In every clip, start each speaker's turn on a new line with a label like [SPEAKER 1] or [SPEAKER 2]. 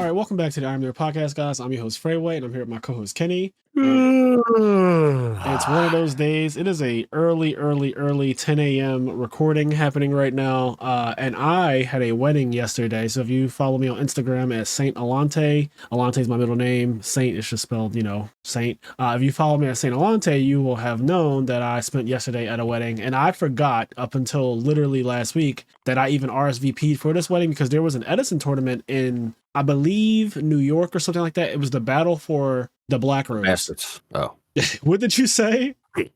[SPEAKER 1] right, welcome back to the IMNerd podcast, guys. I'm your host, Freyway, and I'm here with my co-host, Kenny. It's one of those days. It is a early 10 a.m. recording happening right now. And I had a wedding yesterday. So if you follow me on Instagram at Saint Alante, Alante is my middle name. Saint is just spelled, Saint. If you follow me at Saint Alante, you will have known that I spent yesterday at a wedding. And I forgot up until literally last week that I even RSVP'd for this wedding because there was an Edison tournament in, I believe, New York or something like that. It was the battle for the Black Rose.
[SPEAKER 2] Bastards. Oh.
[SPEAKER 1] What did you say?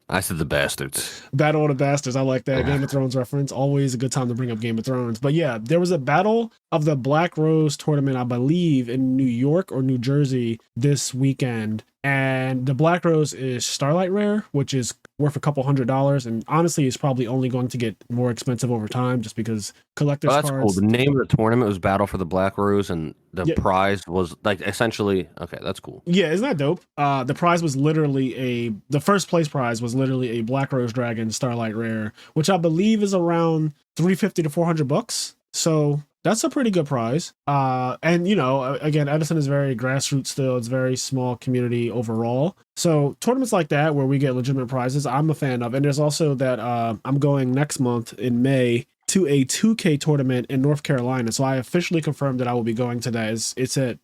[SPEAKER 2] I said the bastards.
[SPEAKER 1] Battle of the Bastards. I like that. Game of Thrones reference. Always a good time to bring up Game of Thrones. But yeah, there was a battle of the Black Rose tournament, I believe, in New York or New Jersey this weekend. And the Black Rose is Starlight Rare, which is worth a couple $100. And honestly, it's probably only going to get more expensive over time just because collector's cards.
[SPEAKER 2] Cool. The name of the tournament was Battle for the Black Rose, and the prize was like essentially, okay, that's cool.
[SPEAKER 1] Yeah, isn't that dope? The prize was literally the first place prize was literally a Black Rose Dragon Starlight Rare, which I believe is around $350 to $400. So that's a pretty good prize. And again, Edison is very grassroots still. It's very small community overall. So tournaments like that where we get legitimate prizes, I'm a fan of. And there's also that I'm going next month in May to a 2K tournament in North Carolina. So I officially confirmed that I will be going to that. It's at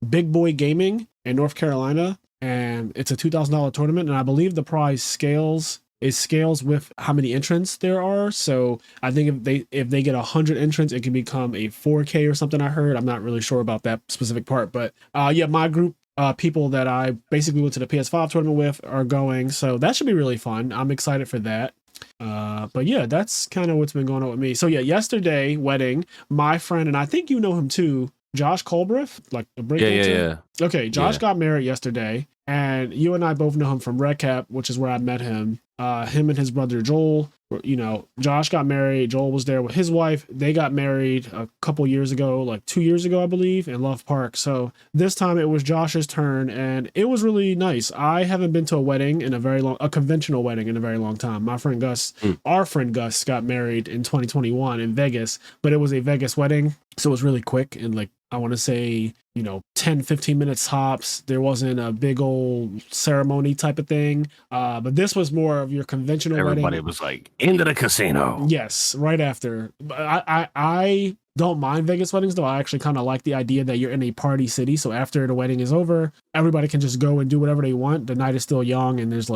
[SPEAKER 1] Big Boy Gaming in North Carolina, and it's a $2,000 tournament. And I believe the prize scales with how many entrants there are. So I think if they get 100 entrants, it can become a 4K or something. I heard. I'm not really sure about that specific part, but my group people that I basically went to the PS5 tournament with are going. So that should be really fun. I'm excited for that. But yeah, that's kind of what's been going on with me. So yeah, yesterday wedding, my friend, and I think you know him too, Josh Colbreth, like the breakdancer.
[SPEAKER 2] Yeah.
[SPEAKER 1] Okay, Josh got married yesterday, and you and I both know him from Red Cap, which is where I met him. Him and his brother Joel. Josh got married. Joel was there with his wife. They got married a couple years ago, like 2 years ago, I believe, in Love Park. So this time it was Josh's turn, and it was really nice. I haven't been to a conventional wedding in a very long time. My friend Gus, our friend Gus, got married in 2021 in Vegas, but it was a Vegas wedding, so it was really quick and like I want to say 10-15 minutes tops. There wasn't a big old ceremony type of thing, but this was more of your conventional wedding.
[SPEAKER 2] Everybody was like into the casino.
[SPEAKER 1] Yes, right after. I don't mind Vegas weddings though. I actually kind of like the idea that you're in a party city, so after the wedding is over, everybody can just go and do whatever they want. The night is still young, and there's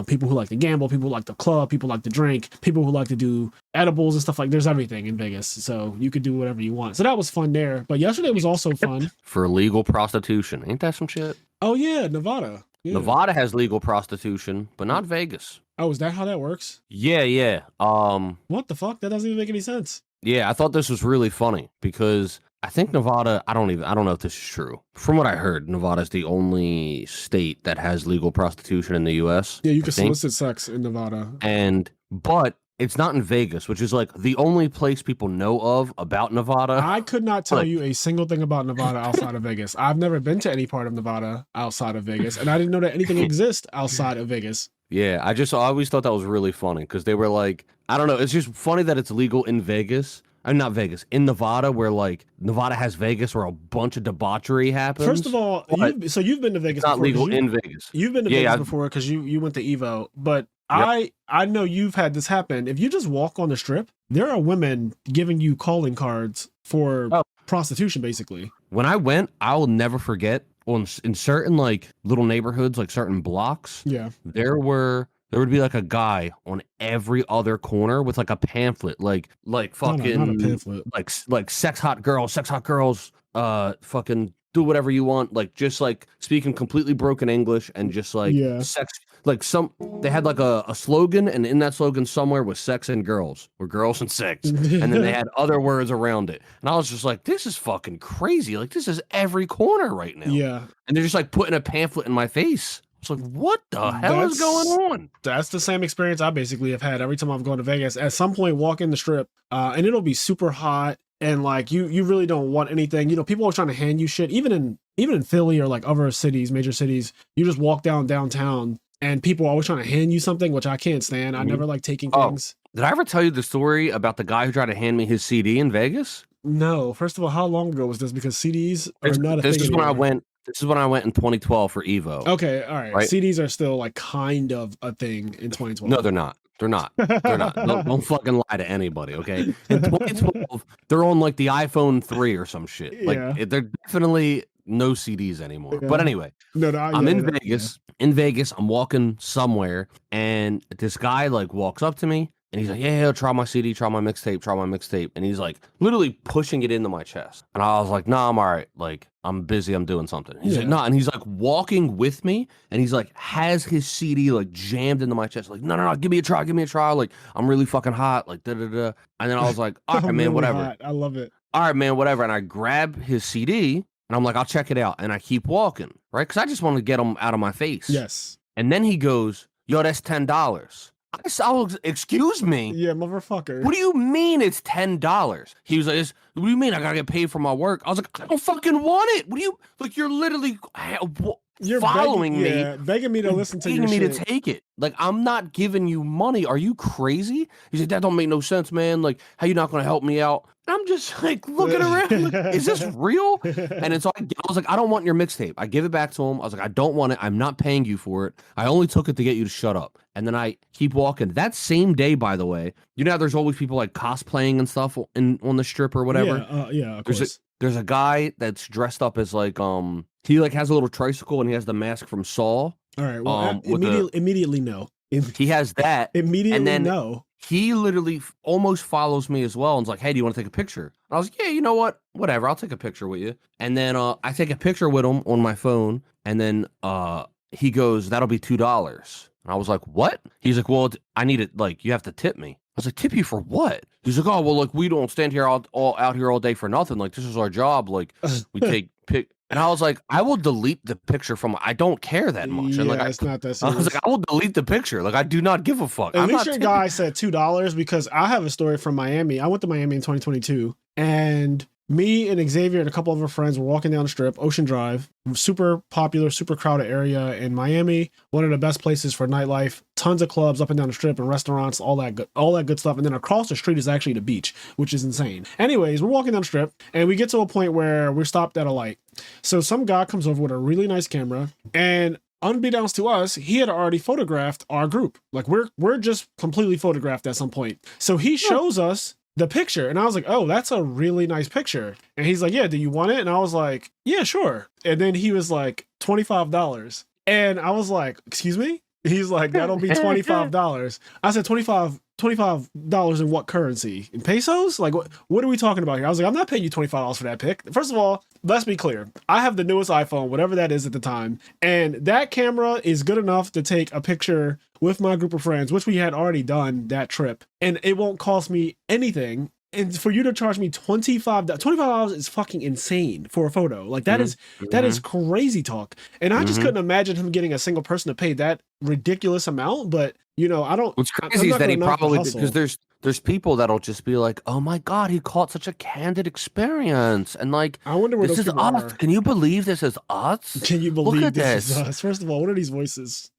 [SPEAKER 1] people who like to gamble, people who like to club, people who like to drink, people who like to do edibles and stuff. Like there's everything in Vegas, so you could do whatever you want. So that was fun there. But yesterday was also fun
[SPEAKER 2] for legal prostitution. Ain't that some shit?
[SPEAKER 1] Oh yeah, Nevada. Yeah.
[SPEAKER 2] Nevada has legal prostitution, but not Vegas.
[SPEAKER 1] Oh, is that how that works?
[SPEAKER 2] Yeah.
[SPEAKER 1] What the fuck? That doesn't even make any sense.
[SPEAKER 2] Yeah, I thought this was really funny because I think Nevada, I don't know if this is true. From what I heard, Nevada is the only state that has legal prostitution in the U.S.
[SPEAKER 1] Yeah, you can solicit sex in Nevada.
[SPEAKER 2] But it's not in Vegas, which is like the only place people know of about Nevada.
[SPEAKER 1] I could not tell you a single thing about Nevada outside of Vegas. I've never been to any part of Nevada outside of Vegas, and I didn't know that anything exists outside of Vegas.
[SPEAKER 2] Yeah, I always thought that was really funny because they were like, I don't know, it's just funny that it's legal in Vegas. I'm not Vegas, in Nevada, where like Nevada has Vegas where a bunch of debauchery happens.
[SPEAKER 1] First of all, you've been to Vegas.
[SPEAKER 2] It's not legal in Vegas.
[SPEAKER 1] You've been to Vegas before because you went to Evo, but yep. I know you've had this happen. If you just walk on the strip, there are women giving you calling cards for prostitution, basically.
[SPEAKER 2] When I went, I will never forget. In certain like little neighborhoods, like certain blocks, there would be like a guy on every other corner with like a pamphlet, like fucking
[SPEAKER 1] not a pamphlet.
[SPEAKER 2] like sex hot girls, fucking do whatever you want, like just like speaking completely broken English and just like sex. Like they had like a slogan, and in that slogan somewhere was sex and girls, or girls and sex, and then they had other words around it. And I was just like, this is fucking crazy. Like this is every corner right now.
[SPEAKER 1] Yeah.
[SPEAKER 2] And they're just like putting a pamphlet in my face. It's like, what the hell is going on?
[SPEAKER 1] That's the same experience I basically have had every time I've gone to Vegas. At some point, walk in the strip, and it'll be super hot, and like you really don't want anything. People are trying to hand you shit, even in Philly or like other cities, major cities. You just walk downtown. And people are always trying to hand you something, which I can't stand. I never like taking things.
[SPEAKER 2] Did I ever tell you the story about the guy who tried to hand me his CD in Vegas?
[SPEAKER 1] No. First of all, how long ago was this? Because CDs are not a thing
[SPEAKER 2] This is
[SPEAKER 1] anymore.
[SPEAKER 2] when I went. This is when I went in 2012 for Evo.
[SPEAKER 1] Okay, all right. CDs are still like kind of a thing in 2012.
[SPEAKER 2] No, they're not. They're not. They're not. Don't fucking lie to anybody, okay? In 2012, they're on like the iPhone 3 or some shit. Like they're definitely no CDs anymore. Yeah. But anyway, I'm in Vegas. Yeah. In Vegas, I'm walking somewhere, and this guy like walks up to me. And he's like, yeah, try my CD, try my mixtape. And he's like literally pushing it into my chest. And I was like, nah, I'm all right. Like, I'm busy. I'm doing something. He's like, nah. And he's like walking with me. And he's like, has his CD like jammed into my chest. Like, no, give me a try. Like, I'm really fucking hot. Like, da-da-da. And then I was like, all right, man, whatever.
[SPEAKER 1] Hot. I love it.
[SPEAKER 2] All right, man, whatever. And I grab his CD and I'm like, I'll check it out. And I keep walking, right? Because I just want to get him out of my face.
[SPEAKER 1] Yes.
[SPEAKER 2] And then he goes, yo, that's $10. I saw, excuse me.
[SPEAKER 1] Yeah, motherfucker.
[SPEAKER 2] What do you mean it's $10? He was like, what do you mean I gotta get paid for my work? I was like, I don't fucking want it. What do you, like, you're literally following me.
[SPEAKER 1] Begging me to listen to your
[SPEAKER 2] shit.
[SPEAKER 1] To
[SPEAKER 2] take it. Like, I'm not giving you money. Are you crazy? He's like, that don't make no sense, man. Like, how you not gonna help me out? I'm just like looking around. Like, is this real? And it's like, I was like, I don't want your mixtape. I give it back to him. I was like, I don't want it. I'm not paying you for it. I only took it to get you to shut up. And then I keep walking. That same day, by the way, you know how there's always people like cosplaying and stuff on the strip or whatever.
[SPEAKER 1] Yeah, of course.
[SPEAKER 2] There's a guy that's dressed up as like he like has a little tricycle and he has the mask from Saw.
[SPEAKER 1] All right. Well, immediately no.
[SPEAKER 2] He has that.
[SPEAKER 1] Immediately
[SPEAKER 2] and then
[SPEAKER 1] no.
[SPEAKER 2] He literally almost follows me as well and's like, hey, do you want to take a picture? And I was like, yeah, you know what? Whatever. I'll take a picture with you. And then I take a picture with him on my phone. And then he goes, that'll be $2. And I was like, what? He's like, well, I need it. Like, you have to tip me. I was like, tip you for what? He's like, oh, well, like, we don't stand here out here all day for nothing. Like, this is our job. Like, we take pic. And I was like, I will delete the picture from. I don't care that much.
[SPEAKER 1] Yeah,
[SPEAKER 2] and like,
[SPEAKER 1] it's not that serious.
[SPEAKER 2] I was like, I will delete the picture. Like, I do not give a fuck.
[SPEAKER 1] At least your guy said $2 because I have a story from Miami. I went to Miami in 2022, and me and Xavier and a couple of our friends were walking down the strip, Ocean Drive, super popular, super crowded area in Miami. One of the best places for nightlife. Tons of clubs up and down the strip and restaurants, all that good stuff. And then across the street is actually the beach, which is insane. Anyways, we're walking down the strip and we get to a point where we're stopped at a light. So some guy comes over with a really nice camera, and unbeknownst to us, he had already photographed our group. Like we're just completely photographed at some point. So he shows us the picture, and I was like, oh, that's a really nice picture. And he's like, yeah, do you want it? And I was like, yeah, sure. And then he was like, $25. And I was like, excuse me? He's like, that'll be $25. I said, $25 in what currency? In pesos? Like, what are we talking about here? I was like, I'm not paying you $25 for that pic. First of all, let's be clear. I have the newest iPhone, whatever that is at the time. And that camera is good enough to take a picture with my group of friends, which we had already done that trip. And it won't cost me anything. And for you to charge me $25 is fucking insane for a photo. Like that is crazy talk. And I just couldn't imagine him getting a single person to pay that ridiculous amount. But you know, I don't.
[SPEAKER 2] What's crazy is that he probably, because there's people that'll just be like, oh my god, he caught such a candid experience, and like,
[SPEAKER 1] I wonder where
[SPEAKER 2] this is us. Are. Can you believe this is us?
[SPEAKER 1] Can you believe this is us? First of all, what are these voices?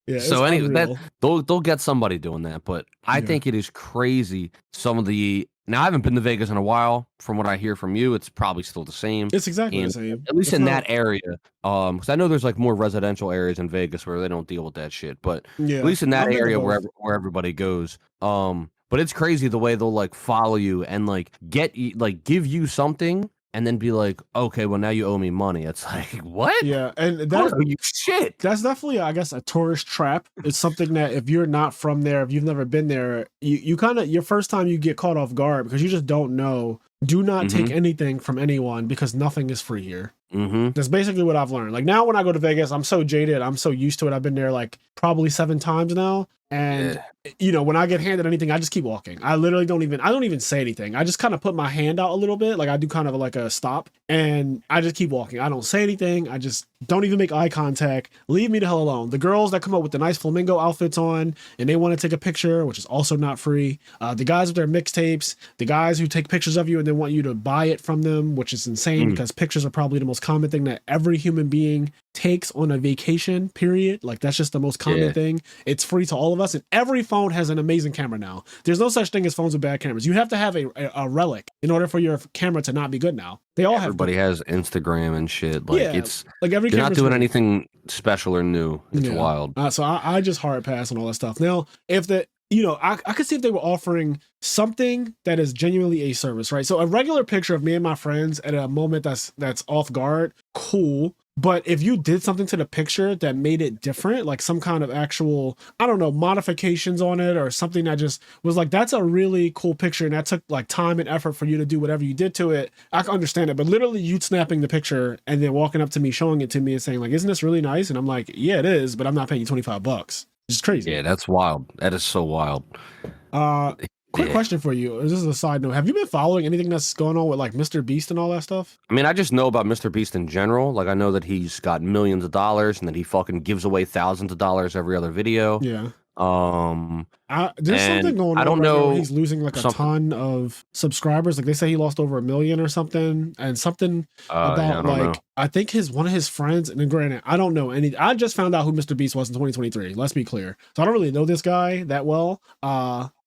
[SPEAKER 2] Yeah, so anyway, they'll get somebody doing that, but I think it is crazy. Some of the now I haven't been to Vegas in a while. From what I hear from you, it's probably still the same.
[SPEAKER 1] It's exactly the same,
[SPEAKER 2] at least in that area. Because I know there's like more residential areas in Vegas where they don't deal with that shit. But at least in that area where everybody goes. But it's crazy the way they'll like follow you and like give you something. And then be like, okay, well now you owe me money. It's like, what?
[SPEAKER 1] Yeah, and
[SPEAKER 2] shit.
[SPEAKER 1] That's definitely, I guess, a tourist trap. It's something that if you're not from there, if you've never been there, you kind of your first time you get caught off guard because you just don't know. Do not take anything from anyone because nothing is free here. That's basically what I've learned. Like now, when I go to Vegas, I'm so jaded. I'm so used to it. I've been there like probably 7 times now. And you know, when I get handed anything, I just keep walking. I literally don't even say anything. I just kind of put my hand out a little bit. Like I do kind of like a stop and I just keep walking. I don't say anything. I just don't even make eye contact. Leave me the hell alone. The girls that come up with the nice flamingo outfits on and they want to take a picture, which is also not free. The guys with their mixtapes, the guys who take pictures of you and then want you to buy it from them, which is insane because pictures are probably the most common thing that every human being takes on a vacation period. Like that's just the most common thing. It's free to all of us, and every phone has an amazing camera now. There's no such thing as phones with bad cameras. You have to have a relic in order for your camera to not be good now. They all
[SPEAKER 2] Everybody has Instagram and shit. Like it's
[SPEAKER 1] like every
[SPEAKER 2] you're not doing anything special or new. It's wild.
[SPEAKER 1] So I just hard pass on all that stuff. Now, if the I could see if they were offering something that is genuinely a service, right? So a regular picture of me and my friends at a moment that's off guard, cool. But if you did something to the picture that made it different, like some kind of actual, I don't know, modifications on it or something that just was like, that's a really cool picture and that took like time and effort for you to do whatever you did to it, I can understand it. But literally you snapping the picture and then walking up to me, showing it to me and saying like, isn't this really nice? And I'm like, yeah, it is, but I'm not paying you $25. It's crazy.
[SPEAKER 2] Yeah, that's wild. That is so wild.
[SPEAKER 1] Quick question for you. This is a side note. Have you been following anything that's going on with like Mr. Beast and all that stuff?
[SPEAKER 2] I mean, I just know about Mr. Beast in general. Like I know that he's got millions of dollars and that he fucking gives away thousands of dollars every other video.
[SPEAKER 1] Yeah. There's something going on.
[SPEAKER 2] I don't know.
[SPEAKER 1] He's losing like a ton of subscribers. Like they say he lost over 1 million or something, and something about like I think one of his friends. And then granted, I don't know any. I just found out who Mr. Beast was in 2023. Let's be clear. So I don't really know this guy that well.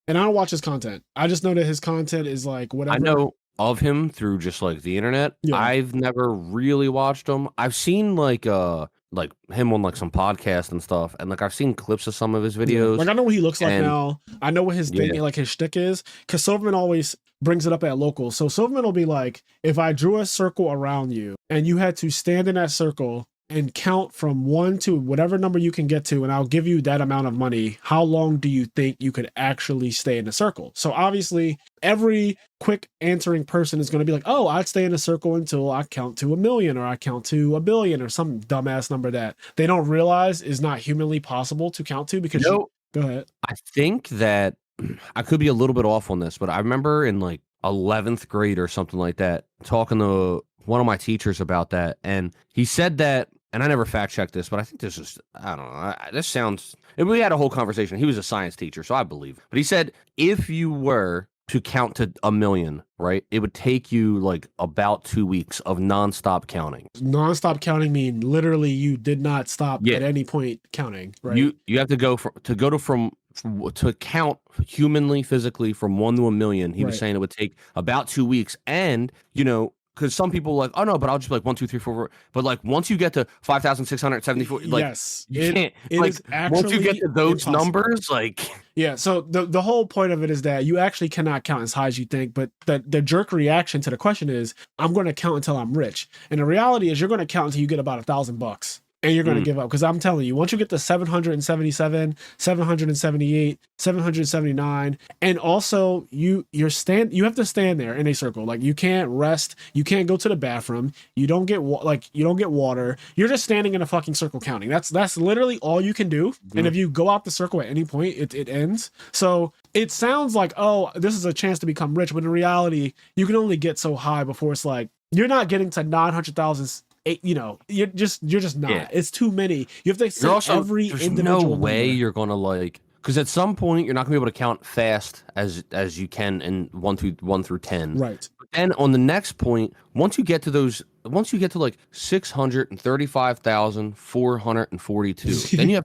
[SPEAKER 1] And I don't watch his content. I just know that his content is like whatever.
[SPEAKER 2] I know of him through just like the internet. Yeah. I've never really watched him. I've seen like him on like some podcast and stuff, and like I've seen clips of some of his videos.
[SPEAKER 1] Like I know what he looks like now. I know what his thing, like his shtick is, because Silverman always brings it up at locals. So Silverman will be like, if I drew a circle around you and you had to stand in that circle and count from 1 to whatever number you can get to, and I'll give you that amount of money, how long do you think you could actually stay in a circle? So obviously every quick answering person is going to be like, oh, I'd stay in a circle until I count to 1 million or I count to 1 billion or some dumbass number that they don't realize is not humanly possible to count to because go ahead.
[SPEAKER 2] I think that I could be a little bit off on this, but I remember in like 11th grade or something like that, talking to one of my teachers about that. And he said that, and I never fact checked this, but I think this is, I don't know. This sounds, we had a whole conversation. He was a science teacher, so I believe. But he said, if you were to count to 1 million, right, it would take you like about 2 weeks of nonstop counting.
[SPEAKER 1] Nonstop counting mean literally you did not stop at any point counting, right?
[SPEAKER 2] You have to go to count humanly, physically from 1 to 1 million. He was saying it would take about 2 weeks. And, because some people are like, oh no, but I'll just be like 1, 2, 3, 4, 4. But like once you get to 5,674, like
[SPEAKER 1] yes,
[SPEAKER 2] you can't.
[SPEAKER 1] It
[SPEAKER 2] like
[SPEAKER 1] is actually
[SPEAKER 2] once you get to those
[SPEAKER 1] impossible.
[SPEAKER 2] Numbers, like
[SPEAKER 1] So the whole point of it is that you actually cannot count as high as you think. But the jerk reaction to the question is, I'm going to count until I'm rich. And the reality is, you're going to count until you get about $1,000. And you're going to give up, because I'm telling you, once you get to 777, 778, 779, and also you have to stand there in a circle. Like you can't rest, you can't go to the bathroom, you don't get water. You're just standing in a fucking circle counting. That's literally all you can do. And if you go out the circle at any point, it ends. So it sounds like, oh, this is a chance to become rich, but in reality, you can only get so high before it's like you're not getting to 900,000. You're just not. Yeah. It's too many. You have to say every individual.
[SPEAKER 2] No way you're gonna like, because at some point you're not gonna be able to count fast as you can in 1 through 10.
[SPEAKER 1] Right.
[SPEAKER 2] And on the next point, once you get to like 635,442, then you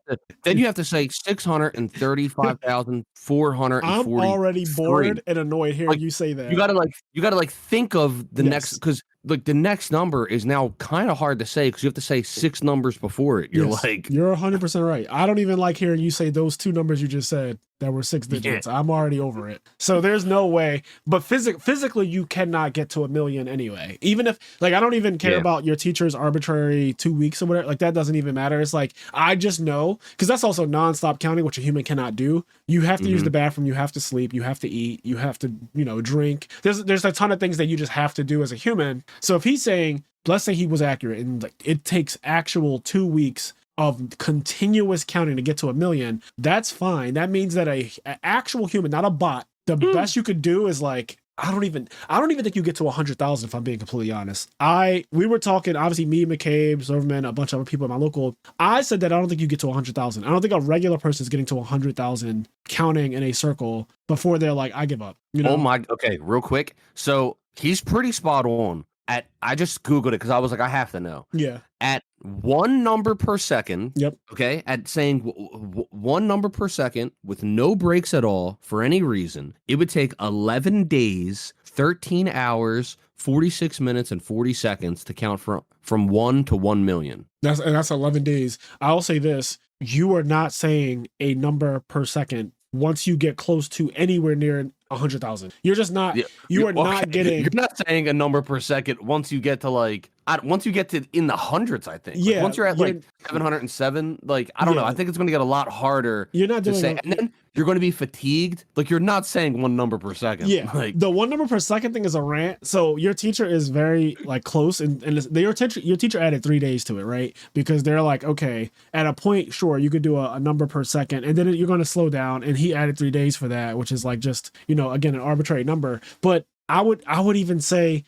[SPEAKER 2] have to say 635,443.
[SPEAKER 1] I'm already bored and annoyed hearing you say that.
[SPEAKER 2] You gotta think of the next, because like the next number is now kind of hard to say because you have to say 6 numbers before it. You're
[SPEAKER 1] 100% right. I don't even like hearing you say those 2 numbers you just said that were 6 digits. I'm already over it. So there's no way. But physically, you cannot get to 1 million anyway. Even if, like, I don't even care about your teacher's arbitrary 2 weeks or whatever. Like, that doesn't even matter. It's like, I just know, because that's also nonstop counting, which a human cannot do. You have to use the bathroom. You have to sleep. You have to eat. You have to, drink. There's a ton of things that you just have to do as a human. So if he's saying, let's say he was accurate, and like it takes actual 2 weeks of continuous counting to get to 1 million, that's fine. That means that a actual human, not a bot, the best you could do is like, I don't even think you get to 100,000 if I'm being completely honest. We were talking, obviously me, McCabe, Silverman, a bunch of other people in my local. I said that I don't think you get to 100,000. I don't think a regular person is getting to 100,000 counting in a circle before they're like, I give up.
[SPEAKER 2] Oh my, okay, real quick. So he's pretty spot on. I just Googled it because I was like, I have to know.
[SPEAKER 1] Yeah.
[SPEAKER 2] At one number per second.
[SPEAKER 1] Yep.
[SPEAKER 2] Okay. At saying one number per second with no breaks at all for any reason, it would take 11 days, 13 hours, 46 minutes, and 40 seconds to count from 1 to 1 million.
[SPEAKER 1] That's 11 days. I'll say this. You are not saying a number per second once you get close to anywhere near 100,000. You're just not. Yeah. You are not getting.
[SPEAKER 2] You're not saying a number per second once you get to like. Once you get to in the hundreds, I think.
[SPEAKER 1] Yeah.
[SPEAKER 2] Like once you're at like 707, like I don't know. I think it's going to get a lot harder.
[SPEAKER 1] You're not
[SPEAKER 2] to
[SPEAKER 1] doing.
[SPEAKER 2] Say, and then you're going to be fatigued. Like you're not saying one number per second.
[SPEAKER 1] Yeah.
[SPEAKER 2] Like
[SPEAKER 1] the one number per second thing is a rant. So your teacher is very like close, and your teacher added 3 days to it, right? Because they're like, okay, at a point, sure, you could do a number per second, and then you're going to slow down. And he added 3 days for that, which is like just again an arbitrary number, but. I would even say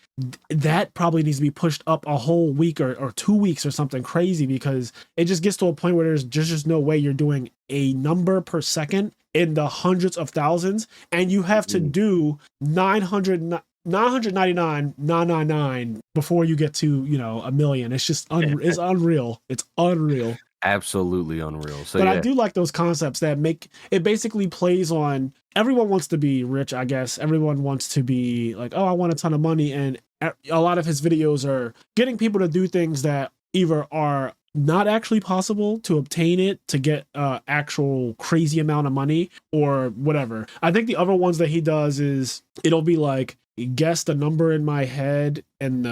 [SPEAKER 1] that probably needs to be pushed up a whole week or 2 weeks or something crazy, because it just gets to a point where there's just no way you're doing a number per second in the hundreds of thousands, and you have to do 999 before you get to a million. It's just it's unreal. It's unreal.
[SPEAKER 2] Absolutely unreal. So,
[SPEAKER 1] but I do like those concepts that make it basically plays on everyone wants to be rich, I guess. Everyone wants to be like, oh, I want a ton of money. And a lot of his videos are getting people to do things that either are not actually possible to obtain it, to get actual crazy amount of money or whatever. I think the other ones that he does is it'll be like, guess the number in my head, and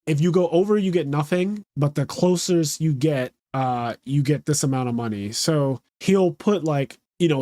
[SPEAKER 1] if you go over, you get nothing, but the closest you get this amount of money. So he'll put like,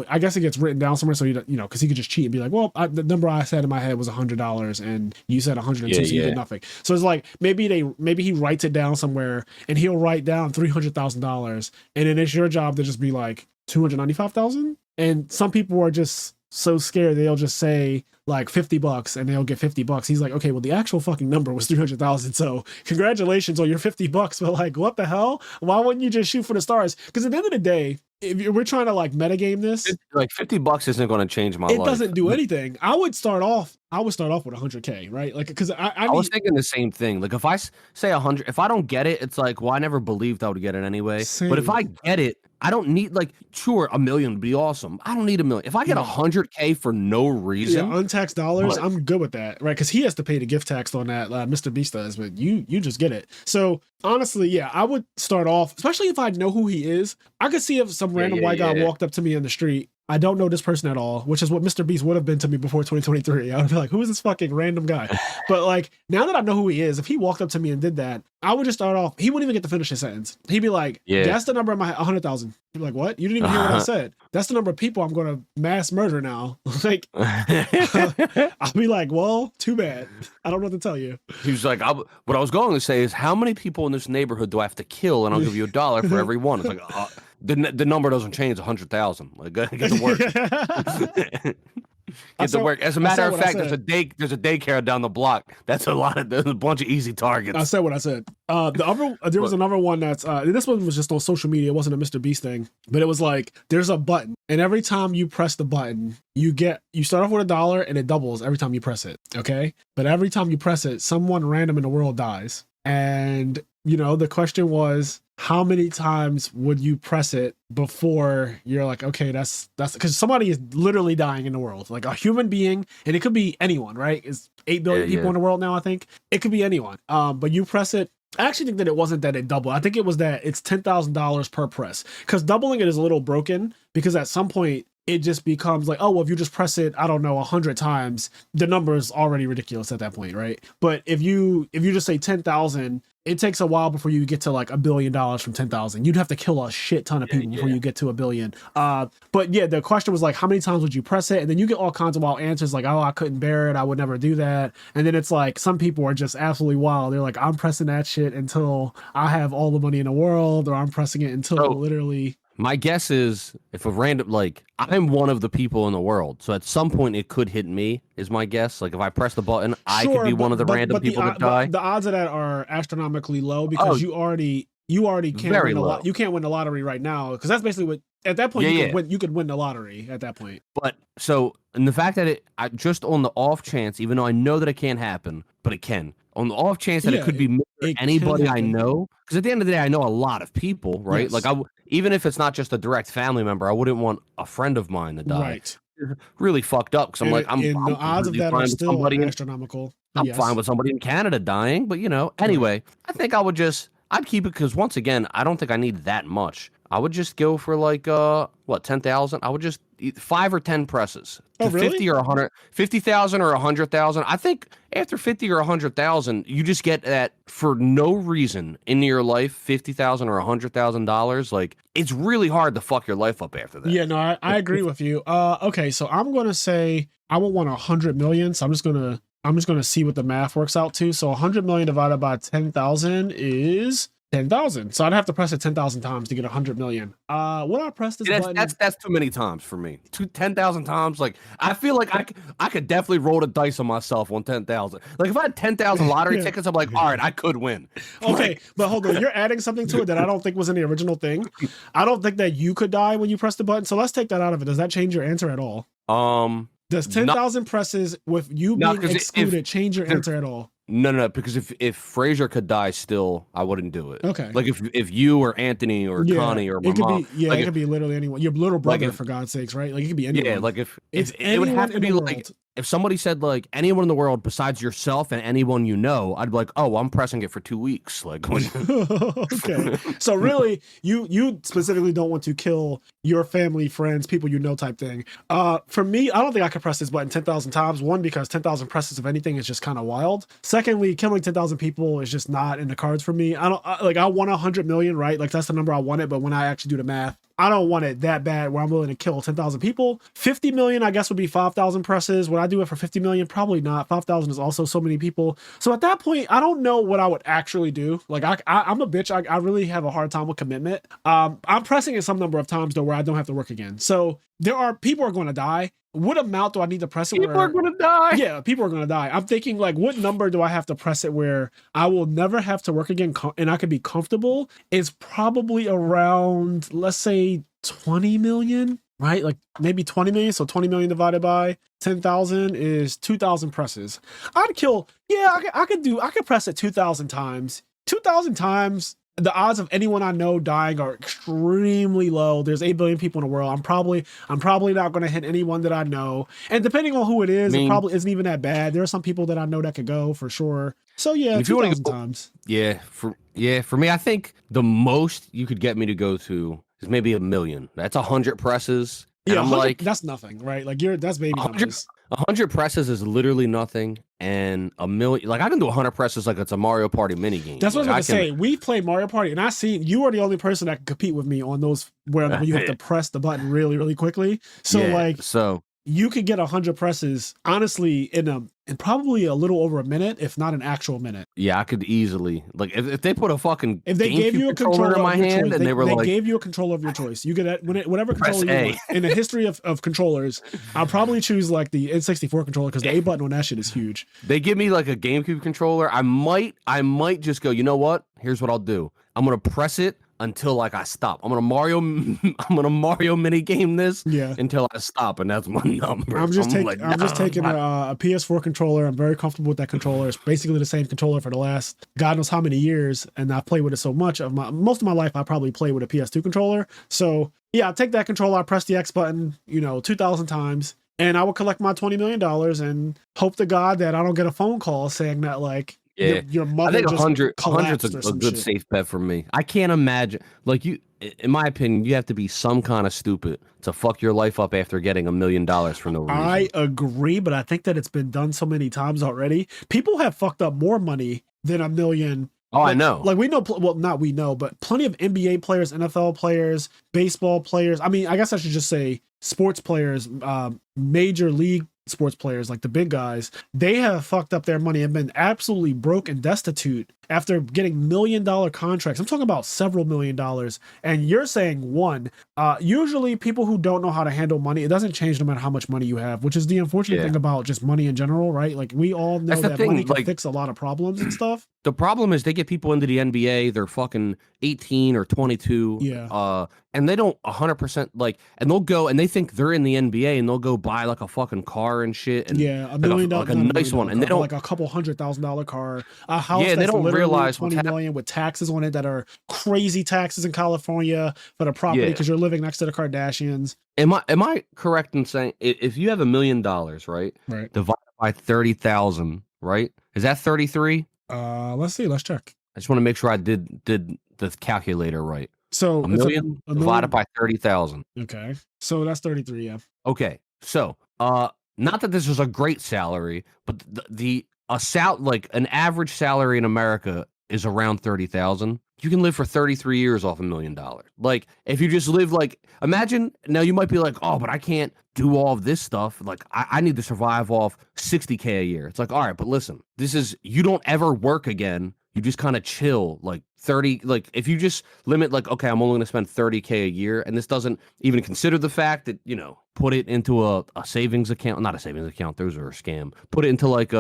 [SPEAKER 1] I guess it gets written down somewhere. So because he could just cheat and be like, well, the number I said in my head was $100, and you said 102, so you get nothing. So it's like maybe he writes it down somewhere, and he'll write down $300,000, and then it's your job to just be like 295,000. And some people are just so scared they'll just say like $50 and they'll get $50. He's like, okay, well the actual fucking number was 300,000. So congratulations on your $50. But like, what the hell? Why wouldn't you just shoot for the stars? Because at the end of the day, if we're trying to like metagame this,
[SPEAKER 2] like $50 isn't going to change my life.
[SPEAKER 1] It doesn't do anything. I would start off with 100K, right? Like, because I
[SPEAKER 2] was thinking the same thing. Like, if I say 100, if I don't get it, it's like, well, I never believed I would get it anyway. Same. But if I get it, I don't need, like, sure, $1 million would be awesome. I don't need $1 million. If I get 100K for no reason,
[SPEAKER 1] untaxed dollars, I'm good with that, right? Because he has to pay the gift tax on that. Mr. Beast does, but you just get it. So honestly, I would start off, especially if I know who he is. I could see if some random white guy walked up to me in the street. I don't know this person at all, which is what Mr. Beast would have been to me before 2023. I would be like, who is this fucking random guy? But like, now that I know who he is, if he walked up to me and did that, I would just start off. He wouldn't even get to finish his sentence. He'd be like, that's the number of my 100,000. He'd be like, what? You didn't even hear what I said. That's the number of people I'm going to mass murder now. Like, I'll be like, well, too bad. I don't know what to tell you.
[SPEAKER 2] He was like, what I was going to say is, how many people in this neighborhood do I have to kill? And I'll give you $1 for every one. It's like, the number doesn't change, 100,000. Like, get to work. Get to work. As a matter of fact, there's a daycare down the block. There's a bunch of easy targets.
[SPEAKER 1] I said what I said. There was another one that's this one was just on social media. It wasn't a Mr. Beast thing, but it was like there's a button, and every time you press the button, you start off with $1 and it doubles every time you press it. Okay, but every time you press it, someone random in the world dies, and the question was, how many times would you press it before you're like, okay, that's because somebody is literally dying in the world, like a human being, and it could be anyone, right? It's 8 billion people in the world now, I think. It could be anyone. But you press it. I actually think that it wasn't that it doubled. I think it was that it's $10,000 per press, because doubling it is a little broken, because at some point it just becomes like, oh, well, if you just press it, I don't know, 100 times, the number is already ridiculous at that point, right? But if you just say 10,000, it takes a while before you get to like $1 billion from 10,000. You'd have to kill a shit ton of people before you get to $1 billion. But yeah, the question was like, how many times would you press it? And then you get all kinds of wild answers like, oh, I couldn't bear it, I would never do that. And then it's like, some people are just absolutely wild. They're like, I'm pressing that shit until I have all the money in the world, or I'm pressing it until literally.
[SPEAKER 2] My guess is, if a random, like, I'm one of the people in the world, so at some point it could hit me, is my guess. Like, if I press the button, I could be one of the random people that die.
[SPEAKER 1] The odds of that are astronomically low, because you already can't win a lot. You can't win the lottery right now, because that's basically what At that point, you could win the lottery at that point.
[SPEAKER 2] But so, and the fact that I just on the off chance, even though I know that it can't happen, but it can. On the off chance that it could be anybody I know, because at the end of the day, I know a lot of people, right?
[SPEAKER 1] Yes.
[SPEAKER 2] Like even if it's not just a direct family member, I wouldn't want a friend of mine to die.
[SPEAKER 1] Right.
[SPEAKER 2] Really fucked up because I'm
[SPEAKER 1] the odds of that are still astronomical.
[SPEAKER 2] I'm fine with somebody in Canada dying, but anyway, I think I'd keep it because once again, I don't think I need that much. I would just go for like 10,000. I would just 5 or 10 presses.
[SPEAKER 1] Oh, really?
[SPEAKER 2] 50 or 100, 50,000 or 100,000. I think after 50 or 100,000, you just get that for no reason in your life, $50,000 or $100,000. Like it's really hard to fuck your life up after that.
[SPEAKER 1] Yeah, no, I agree with you. Okay, so I'm gonna say I would want 100 million. So I'm just gonna see what the math works out to. So 100 million divided by 10,000 is 10,000. So I'd have to press it 10,000 times to get 100 million. Would I press this button?
[SPEAKER 2] That's too many times for me. 10,000 times. Like I feel like I could definitely roll the dice on myself on 10,000. Like if I had 10,000 lottery tickets, I'm like, all right, I could win.
[SPEAKER 1] Okay, but hold on, you're adding something to it that I don't think was in the original thing. I don't think that you could die when you press the button. So let's take that out of it. Does that change your answer at all? Does 10,000 presses with you being excluded change your answer at all?
[SPEAKER 2] No, because if Fraser could die still, I wouldn't do it.
[SPEAKER 1] Okay.
[SPEAKER 2] Like if you or Anthony or Connie or my mom.
[SPEAKER 1] It could be literally anyone. Your little brother, for God's sakes, right? Like it could be anyone.
[SPEAKER 2] Yeah, like if it would have to be like if somebody said like anyone in the world besides yourself and anyone you know, I'd be like, oh, I'm pressing it for 2 weeks. Like
[SPEAKER 1] okay. So really, you specifically don't want to kill your family, friends, people you know type thing. For me, I don't think I could press this button 10,000 times. One, because 10,000 presses of anything is just kind of wild. Secondly, killing 10,000 people is just not in the cards for me. I want 100 million, right? Like that's the number I wanted, but when I actually do the math, I don't want it that bad where I'm willing to kill 10,000 people. 50 million, I guess, would be 5,000 presses. Would I do it for 50 million? Probably not. 5,000 is also so many people. So at that point, I don't know what I would actually do. Like I'm a bitch. I really have a hard time with commitment. I'm pressing it some number of times though where I don't have to work again. So people are going to die. What amount do I need to press it?
[SPEAKER 2] People are going to die.
[SPEAKER 1] Yeah, people are going to die. I'm thinking like, what number do I have to press it where I will never have to work again and I could be comfortable? It's probably around, let's say 20 million, right? Like maybe 20 million. So 20 million divided by 10,000 is 2,000 presses. I could press it 2,000 times. 2,000 times. The odds of anyone I know dying are extremely low. There's 8 billion people in the world. I'm probably not going to hit anyone that I know. And depending on who it is, it probably isn't even that bad. There are some people that I know that could go for sure. So yeah, 2,000 times.
[SPEAKER 2] Yeah, for me, I think the most you could get me to go to is maybe 1 million. That's 100 presses.
[SPEAKER 1] Yeah, I'm like, that's nothing, right? Like that's baby numbers.
[SPEAKER 2] 100 presses is literally nothing, and 1 million, like I can do 100 presses like it's a Mario Party minigame.
[SPEAKER 1] That's what I was gonna say. We played Mario Party, and you are the only person that can compete with me on those when you have to press the button really, really quickly. So you could get 100 presses, honestly, in probably a little over a minute, if not an actual minute.
[SPEAKER 2] Yeah, I could easily, like, if they put a fucking
[SPEAKER 1] if they gave you a controller
[SPEAKER 2] in my hand and they
[SPEAKER 1] gave you a controller of your choice, you get whatever controller you want. In the history of controllers, I'll probably choose like the N64 controller because the A button on that shit is huge.
[SPEAKER 2] They give me like a GameCube controller. I might just go, you know what? Here's what I'll do. I'm gonna press it until like I stop. I'm gonna Mario mini game this until I stop, and that's my number.
[SPEAKER 1] I'm just taking a PS4 controller. I'm very comfortable with that controller. It's basically the same controller for the last God knows how many years, and I've played with it so much. Most of my life I probably played with a PS2 controller. So yeah, I'll take that controller, I press the X button, 2,000 times, and I will collect my $20 million and hope to God that I don't get a phone call saying that like your mother. I think
[SPEAKER 2] 100's a good safe bet for me. I can't imagine, like, you, in my opinion, you have to be some kind of stupid to fuck your life up after getting $1 million for no reason.
[SPEAKER 1] I agree, but I think that it's been done so many times already. People have fucked up more money than $1 million.
[SPEAKER 2] Oh, I know.
[SPEAKER 1] Like we know, well, not we know, but plenty of NBA players, NFL players, baseball players. I mean, I guess I should just say sports players, major league sports players, like the big guys. They have fucked up their money and been absolutely broke and destitute after getting $1 million contracts. I'm talking about several $1 million. And you're saying one. Usually people who don't know how to handle money, it doesn't change no matter how much money you have, which is the unfortunate thing about just money in general, right? Like we all know that money can fix a lot of problems and stuff.
[SPEAKER 2] The problem is they get people into the NBA. They're fucking 18 or 22.
[SPEAKER 1] Yeah.
[SPEAKER 2] And they don't 100% like, and they'll go and they think they're in the NBA and they'll go buy like a fucking car and shit. And
[SPEAKER 1] yeah, $1 million,
[SPEAKER 2] like a nice one, and they don't
[SPEAKER 1] like a couple $100,000 car, a house
[SPEAKER 2] yeah,
[SPEAKER 1] that's
[SPEAKER 2] they don't realize
[SPEAKER 1] 20 million with taxes on it that are crazy taxes in California for the property because you're living next to the Kardashians.
[SPEAKER 2] Am I correct in saying if you have $1 million, right?
[SPEAKER 1] Right.
[SPEAKER 2] Divided by 30,000, right? Is that 33?
[SPEAKER 1] Let's see. Let's check.
[SPEAKER 2] I just want to make sure I did the calculator right.
[SPEAKER 1] So
[SPEAKER 2] $1 million divided by 30,000.
[SPEAKER 1] Okay. So that's 33, yeah.
[SPEAKER 2] Okay. So, not that this was a great salary, but like an average salary in America is around 30,000. You can live for 33 years off $1 million. Like, if you just live like, imagine, now you might be like, oh, but I can't do all of this stuff. Like, I need to survive off 60K a year. It's like, all right, but listen, you don't ever work again. You just kind of chill, like 30, like if you just limit, like, okay, I'm only going to spend 30K a year. And this doesn't even consider the fact that, put it into a savings account, not a savings account. Those are a scam. Put it into like,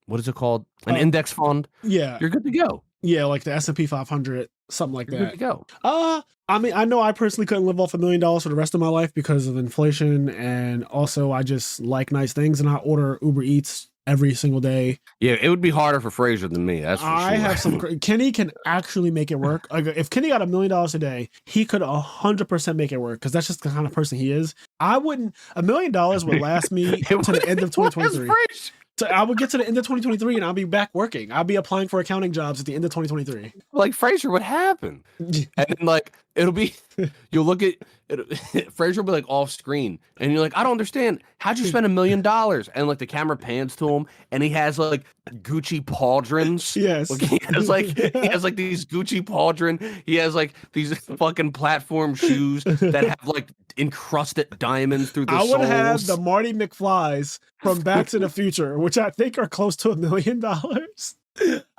[SPEAKER 2] what is it called? An index fund.
[SPEAKER 1] Yeah.
[SPEAKER 2] You're good to go.
[SPEAKER 1] Yeah. Like the S&P 500, something like
[SPEAKER 2] You're
[SPEAKER 1] that.
[SPEAKER 2] Good to go.
[SPEAKER 1] I mean, I know I personally couldn't live off $1 million for the rest of my life because of inflation. And also I just like nice things and I order Uber Eats every single day.
[SPEAKER 2] Yeah, it would be harder for Fraser than me. That's for sure.
[SPEAKER 1] I have some. Kenny can actually make it work. Like if Kenny got $1 million a day, he could 100% make it work because that's just the kind of person he is. I wouldn't. $1 million would last me to the end of 2023. So I would get to the end of 2023 and I'll be back working. I'll be applying for accounting jobs at the end of 2023.
[SPEAKER 2] Like Fraser, what happened? And then, like, it'll be, you'll look at it, Fraser will be like off screen and you're like, I don't understand. How'd you spend $1 million? And like the camera pans to him and he has like Gucci pauldrons.
[SPEAKER 1] Yes.
[SPEAKER 2] Like, he has like these Gucci pauldron. He has like these fucking platform shoes that have like encrusted diamonds through the soles.
[SPEAKER 1] I would have the Marty McFlys from Back to the Future, which I think are close to $1 million.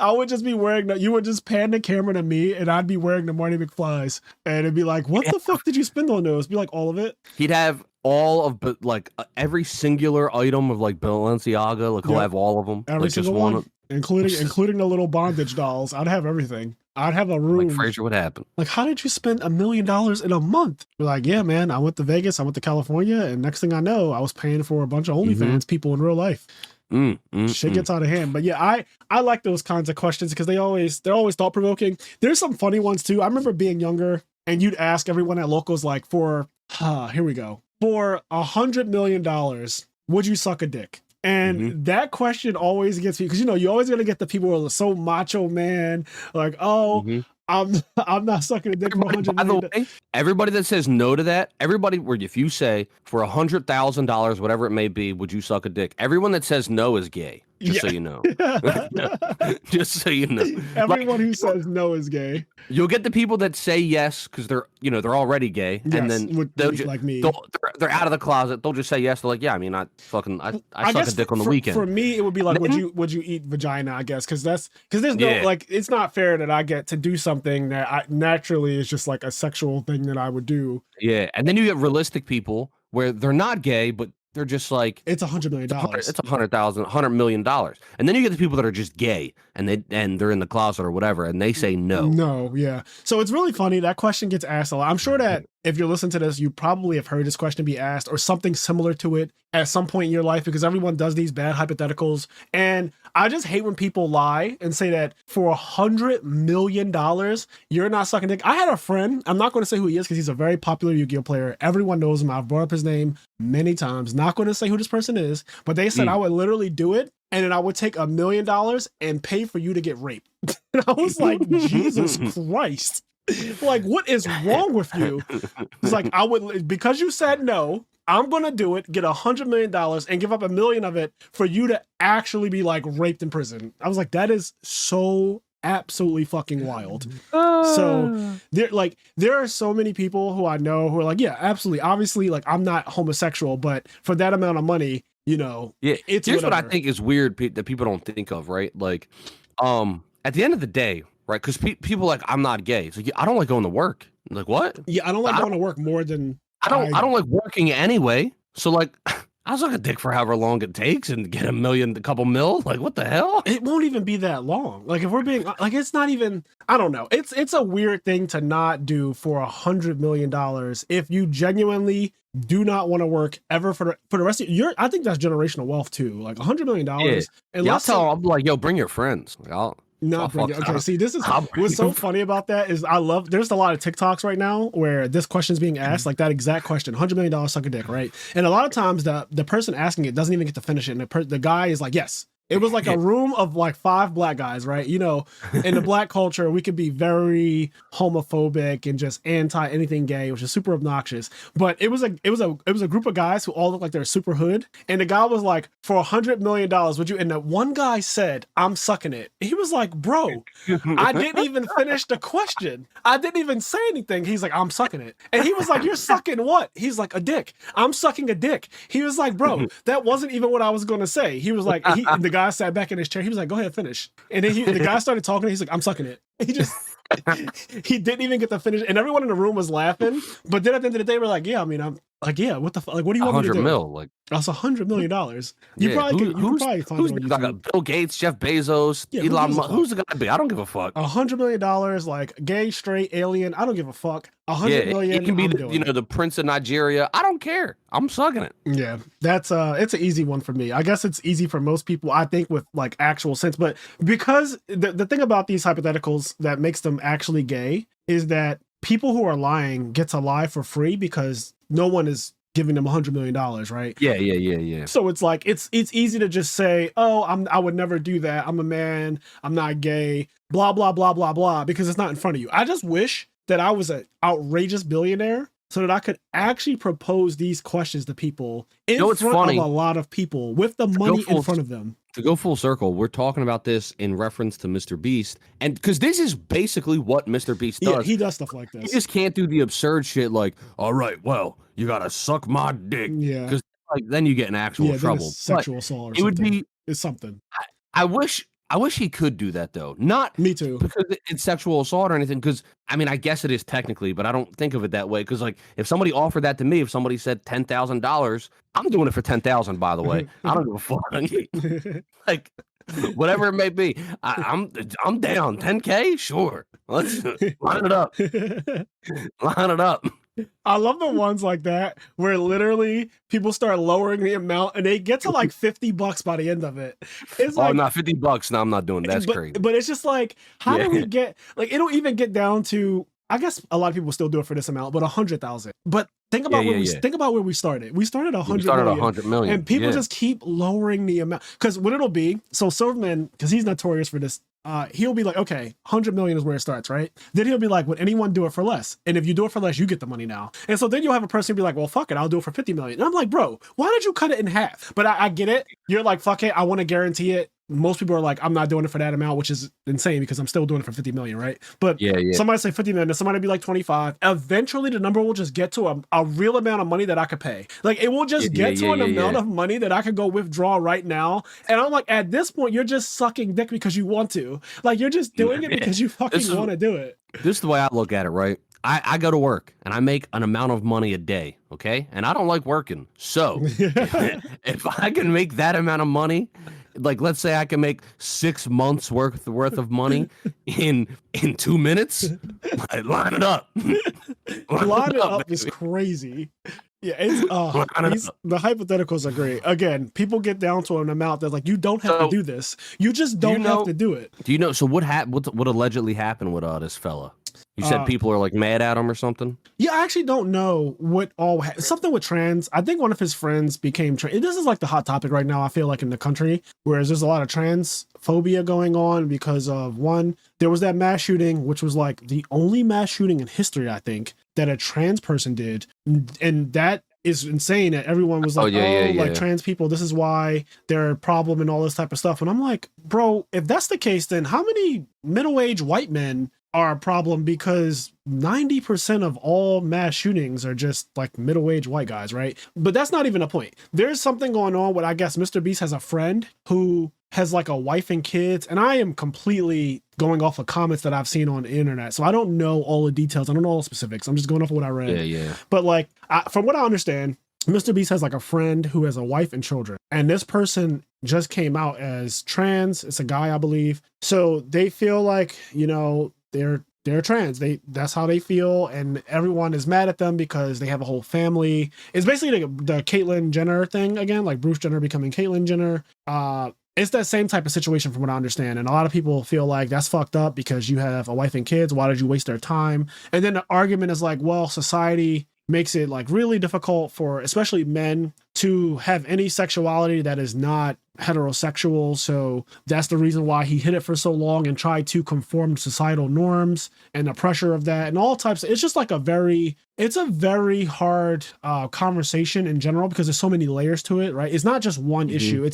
[SPEAKER 1] I would just be wearing you would just pan the camera to me and I'd be wearing the Marty McFlys and it'd be like, what the fuck did you spend on those? Be like, all of it.
[SPEAKER 2] He'd have all of, but like every singular item of like Balenciaga, like he'll have all of them.
[SPEAKER 1] Every
[SPEAKER 2] like
[SPEAKER 1] single one, including the little bondage dolls. I'd have everything. I'd have a room.
[SPEAKER 2] Like Fraser, what happened?
[SPEAKER 1] Like, how did you spend $1 million in a month? You're like, yeah, man, I went to Vegas, I went to California, and next thing I know, I was paying for a bunch of OnlyFans people in real life. Shit gets out of hand. But yeah, I like those kinds of questions because they're always thought provoking. There's some funny ones too. I remember being younger and you'd ask everyone at locals like here we go. For $100 million, would you suck a dick? And that question always gets me because you're always gonna get the people who are so macho man, like, I'm not sucking a dick for $100 million.
[SPEAKER 2] By the way, everybody that says no to that, if you say for $100,000, whatever it may be, would you suck a dick? Everyone that says no is gay. Just so you know. Just so you know.
[SPEAKER 1] Everyone who says no is gay.
[SPEAKER 2] You'll get the people that say yes because they're already gay, and then they'll just
[SPEAKER 1] like me.
[SPEAKER 2] They're out of the closet. They'll just say yes. They're like, yeah, I mean, I suck a dick on the weekend.
[SPEAKER 1] For me, it would be like, would you eat vagina? I guess because there's no like, it's not fair that I get to do something that I naturally is just like a sexual thing that I would do.
[SPEAKER 2] Yeah, and then you get realistic people where they're not gay, but they're just like,
[SPEAKER 1] it's $100 million.
[SPEAKER 2] It's $100 million. And then you get the people that are just gay and they're in the closet or whatever, and they say no.
[SPEAKER 1] No, yeah. So it's really funny. That question gets asked a lot. I'm sure that if you're listening to this, you probably have heard this question be asked or something similar to it at some point in your life because everyone does these bad hypotheticals. And I just hate when people lie and say that for $100 million, you're not sucking dick. I had a friend, I'm not going to say who he is because he's a very popular Yu-Gi-Oh player. Everyone knows him. I've brought up his name many times. Not going to say who this person is, but they said I would literally do it. And then I would take $1 million and pay for you to get raped. And I was like, Jesus Christ. Like, what is wrong with you? It's like, because you said no, I'm going to do it, get $100 million and give up $1 million of it for you to actually be like raped in prison. I was like, that is so absolutely fucking wild. So there are so many people who I know who are like, yeah, absolutely. Obviously, like, I'm not homosexual, but for that amount of money, it's
[SPEAKER 2] here's
[SPEAKER 1] whatever.
[SPEAKER 2] What I think is weird that people don't think of, right? Like, at the end of the day, right? Because people like, I'm not gay. It's like, I don't like going to work. I'm like, what?
[SPEAKER 1] Yeah, I don't like going to work more than
[SPEAKER 2] I don't like working anyway. So like, I'll suck a dick for however long it takes and get a couple mil. Like, what the hell?
[SPEAKER 1] It won't even be that long. Like, if we're being like, it's not even. I don't know. It's a weird thing to not do for $100 million if you genuinely do not want to work ever for the rest of your. I think that's generational wealth too. Like $100 million.
[SPEAKER 2] Yeah, I'll be like, yo, bring your friends. Like,
[SPEAKER 1] okay, see, this is what's so funny about that is there's a lot of TikToks right now where this question's being asked, like that exact question, $100 million suck a dick, right? And a lot of times the person asking it doesn't even get to finish it, and the guy is like, yes. It was like a room of like 5 black guys, right? You know, in the black culture, we could be very homophobic and just anti anything gay, which is super obnoxious. But it was a group of guys who all looked like they're super hood. And the guy was like, for $100 million, would you? And the one guy said, I'm sucking it. He was like, bro, I didn't even finish the question. I didn't even say anything. He's like, I'm sucking it. And he was like, you're sucking what? He's like, a dick. I'm sucking a dick. He was like, bro, that wasn't even what I was going to say. He was like, the guy sat back in his chair. He was like, go ahead, finish. And then the guy started talking. He's like, I'm sucking it. He didn't even get to finish. And everyone in the room was laughing. But then at the end of the day, we're like, yeah, I mean, I'm like, yeah, what the fuck? Like, what do you want me to do?
[SPEAKER 2] 100 mil. Like,
[SPEAKER 1] that's $100 million. You
[SPEAKER 2] yeah,
[SPEAKER 1] probably could find
[SPEAKER 2] who's
[SPEAKER 1] it on
[SPEAKER 2] like
[SPEAKER 1] YouTube.
[SPEAKER 2] Bill Gates, Jeff Bezos, Elon Musk. Who's it gonna be? I don't give a fuck.
[SPEAKER 1] $100 million, like gay, straight, alien. I don't give a fuck. $100 million.
[SPEAKER 2] It can be the prince of Nigeria. I don't care. I'm sucking it.
[SPEAKER 1] Yeah, that's it's an easy one for me. I guess it's easy for most people, I think, with like actual sense. But because the thing about these hypotheticals that makes them actually gay is that people who are lying get to lie for free because no one is giving them $100 million, right?
[SPEAKER 2] Yeah.
[SPEAKER 1] So it's like it's easy to just say, oh, I would never do that. I'm a man. I'm not gay. Blah blah blah blah blah, because it's not in front of you. I just wish that I was an outrageous billionaire so that I could actually propose these questions to people in front of a lot of people with the money in front of them.
[SPEAKER 2] To go full circle, we're talking about this in reference to Mr. Beast, and because this is basically what Mr. Beast does.
[SPEAKER 1] Yeah, he does stuff like this.
[SPEAKER 2] He just can't do the absurd shit like, all right, well, you gotta suck my dick.
[SPEAKER 1] Yeah,
[SPEAKER 2] because like then you get in actual trouble.
[SPEAKER 1] Sexual assault. Or
[SPEAKER 2] it would be
[SPEAKER 1] it's something.
[SPEAKER 2] I wish he could do that though. Not
[SPEAKER 1] me too,
[SPEAKER 2] because it's sexual assault or anything. Because I mean, I guess it is technically, but I don't think of it that way. Because like, if somebody offered that to me, if somebody said $10,000, I'm doing it for 10,000. By the way, I don't give a fuck. Like, whatever it may be, I'm down. 10K, sure. Let's line it up. Line it up.
[SPEAKER 1] I love the ones like that where literally people start lowering the amount and they get to like $50 by the end of it. It's like,
[SPEAKER 2] not $50. No, I'm not doing that. That's crazy.
[SPEAKER 1] But it's just like, how do we get like it'll even get down to, I guess a lot of people still do it for this amount, but 100,000. But think about think about where we started. We started 100 million. And people just keep lowering the amount. Because what it'll be, so Silverman, because he's notorious for this, he'll be like, okay, 100 million is where it starts, right? Then he'll be like, would anyone do it for less? And if you do it for less, you get the money now. And so then you'll have a person be like, well, fuck it, I'll do it for 50 million. And I'm like, bro, why did you cut it in half? But I get it. You're like, fuck it, I want to guarantee it. Most people are like, I'm not doing it for that amount, which is insane because I'm still doing it for 50 million, right? But somebody say 50 million, somebody be like 25. Eventually the number will just get to a real amount of money that I could pay. Like it will just get to an amount of money that I could go withdraw right now. And I'm like, at this point, you're just sucking dick because you want to. Like you're just doing it because you fucking want to do it.
[SPEAKER 2] This is the way I look at it, right? I go to work and I make an amount of money a day, okay? And I don't like working. So if I can make that amount of money, like let's say I can make 6 months worth of money in 2 minutes, line it up.
[SPEAKER 1] Line it up is crazy. Yeah, it's the hypotheticals are great. Again, people get down to an amount that's like, you don't have to do this. You just don't have to do it.
[SPEAKER 2] Do you know? So what allegedly happened with this fella? You said people are like mad at him or something? Yeah,
[SPEAKER 1] I actually don't know what all something with trans. I think one of his friends became trans. This is like the hot topic right now, I feel like, in the country, whereas there's a lot of trans phobia going on because of one, there was that mass shooting, which was like the only mass shooting in history, I think, that a trans person did. And that is insane that everyone was like, trans people, this is why they're a problem and all this type of stuff. And I'm like, bro, if that's the case, then how many middle-aged white men are a problem? Because 90% of all mass shootings are just like middle-aged white guys, right? But that's not even a point. There's something going on with, I guess, Mr. Beast has a friend who has like a wife and kids, and I am completely going off of comments that I've seen on the internet, so I don't know all the details. I don't know all the specifics. I'm just going off of what I read.
[SPEAKER 2] Yeah.
[SPEAKER 1] But like, from what I understand, Mr. Beast has like a friend who has a wife and children, and this person just came out as trans. It's a guy, I believe. So they feel like, you know, they're trans. That's how they feel, and everyone is mad at them because they have a whole family. It's basically the Caitlyn Jenner thing again, like Bruce Jenner becoming Caitlyn Jenner. It's that same type of situation from what I understand. And a lot of people feel like that's fucked up because you have a wife and kids. Why did you waste their time? And then the argument is like, well, society makes it like really difficult for especially men to have any sexuality that is not heterosexual. So that's the reason why he hid it for so long and tried to conform to societal norms and the pressure of that and all types. It's just like it's a very hard conversation in general because there's so many layers to it, right? It's not just one issue.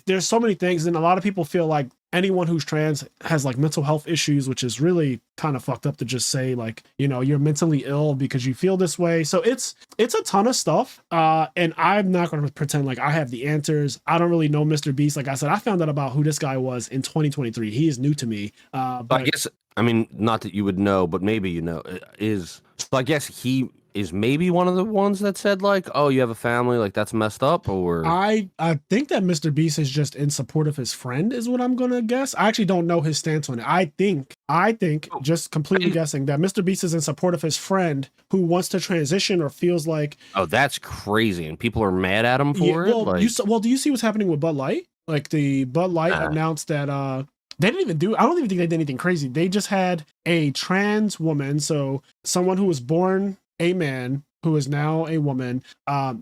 [SPEAKER 1] There's so many things. And a lot of people feel like anyone who's trans has like mental health issues, which is really kind of fucked up to just say like, you know, you're mentally ill because you feel this way. So it's a ton of stuff. And I'm not going to pretend like I have the answers. I don't really know Mr. Beast. Like I said, I found out about who this guy was in 2023. He is new to me. But
[SPEAKER 2] I guess, I mean, not that you would know, but maybe you know, so I guess he is maybe one of the ones that said like, oh, you have a family, like that's messed up, or
[SPEAKER 1] I think that Mr. Beast is just in support of his friend is what I'm gonna guess. I actually don't know his stance on it. I think just completely guessing that Mr. Beast is in support of his friend who wants to transition or feels like,
[SPEAKER 2] oh, that's crazy, and people are mad at him for it.
[SPEAKER 1] Like, do you see what's happening with Bud Light? Like the Bud Light announced that they didn't even do, I don't even think they did anything crazy. They just had a trans woman, so someone who was born a man who is now a woman.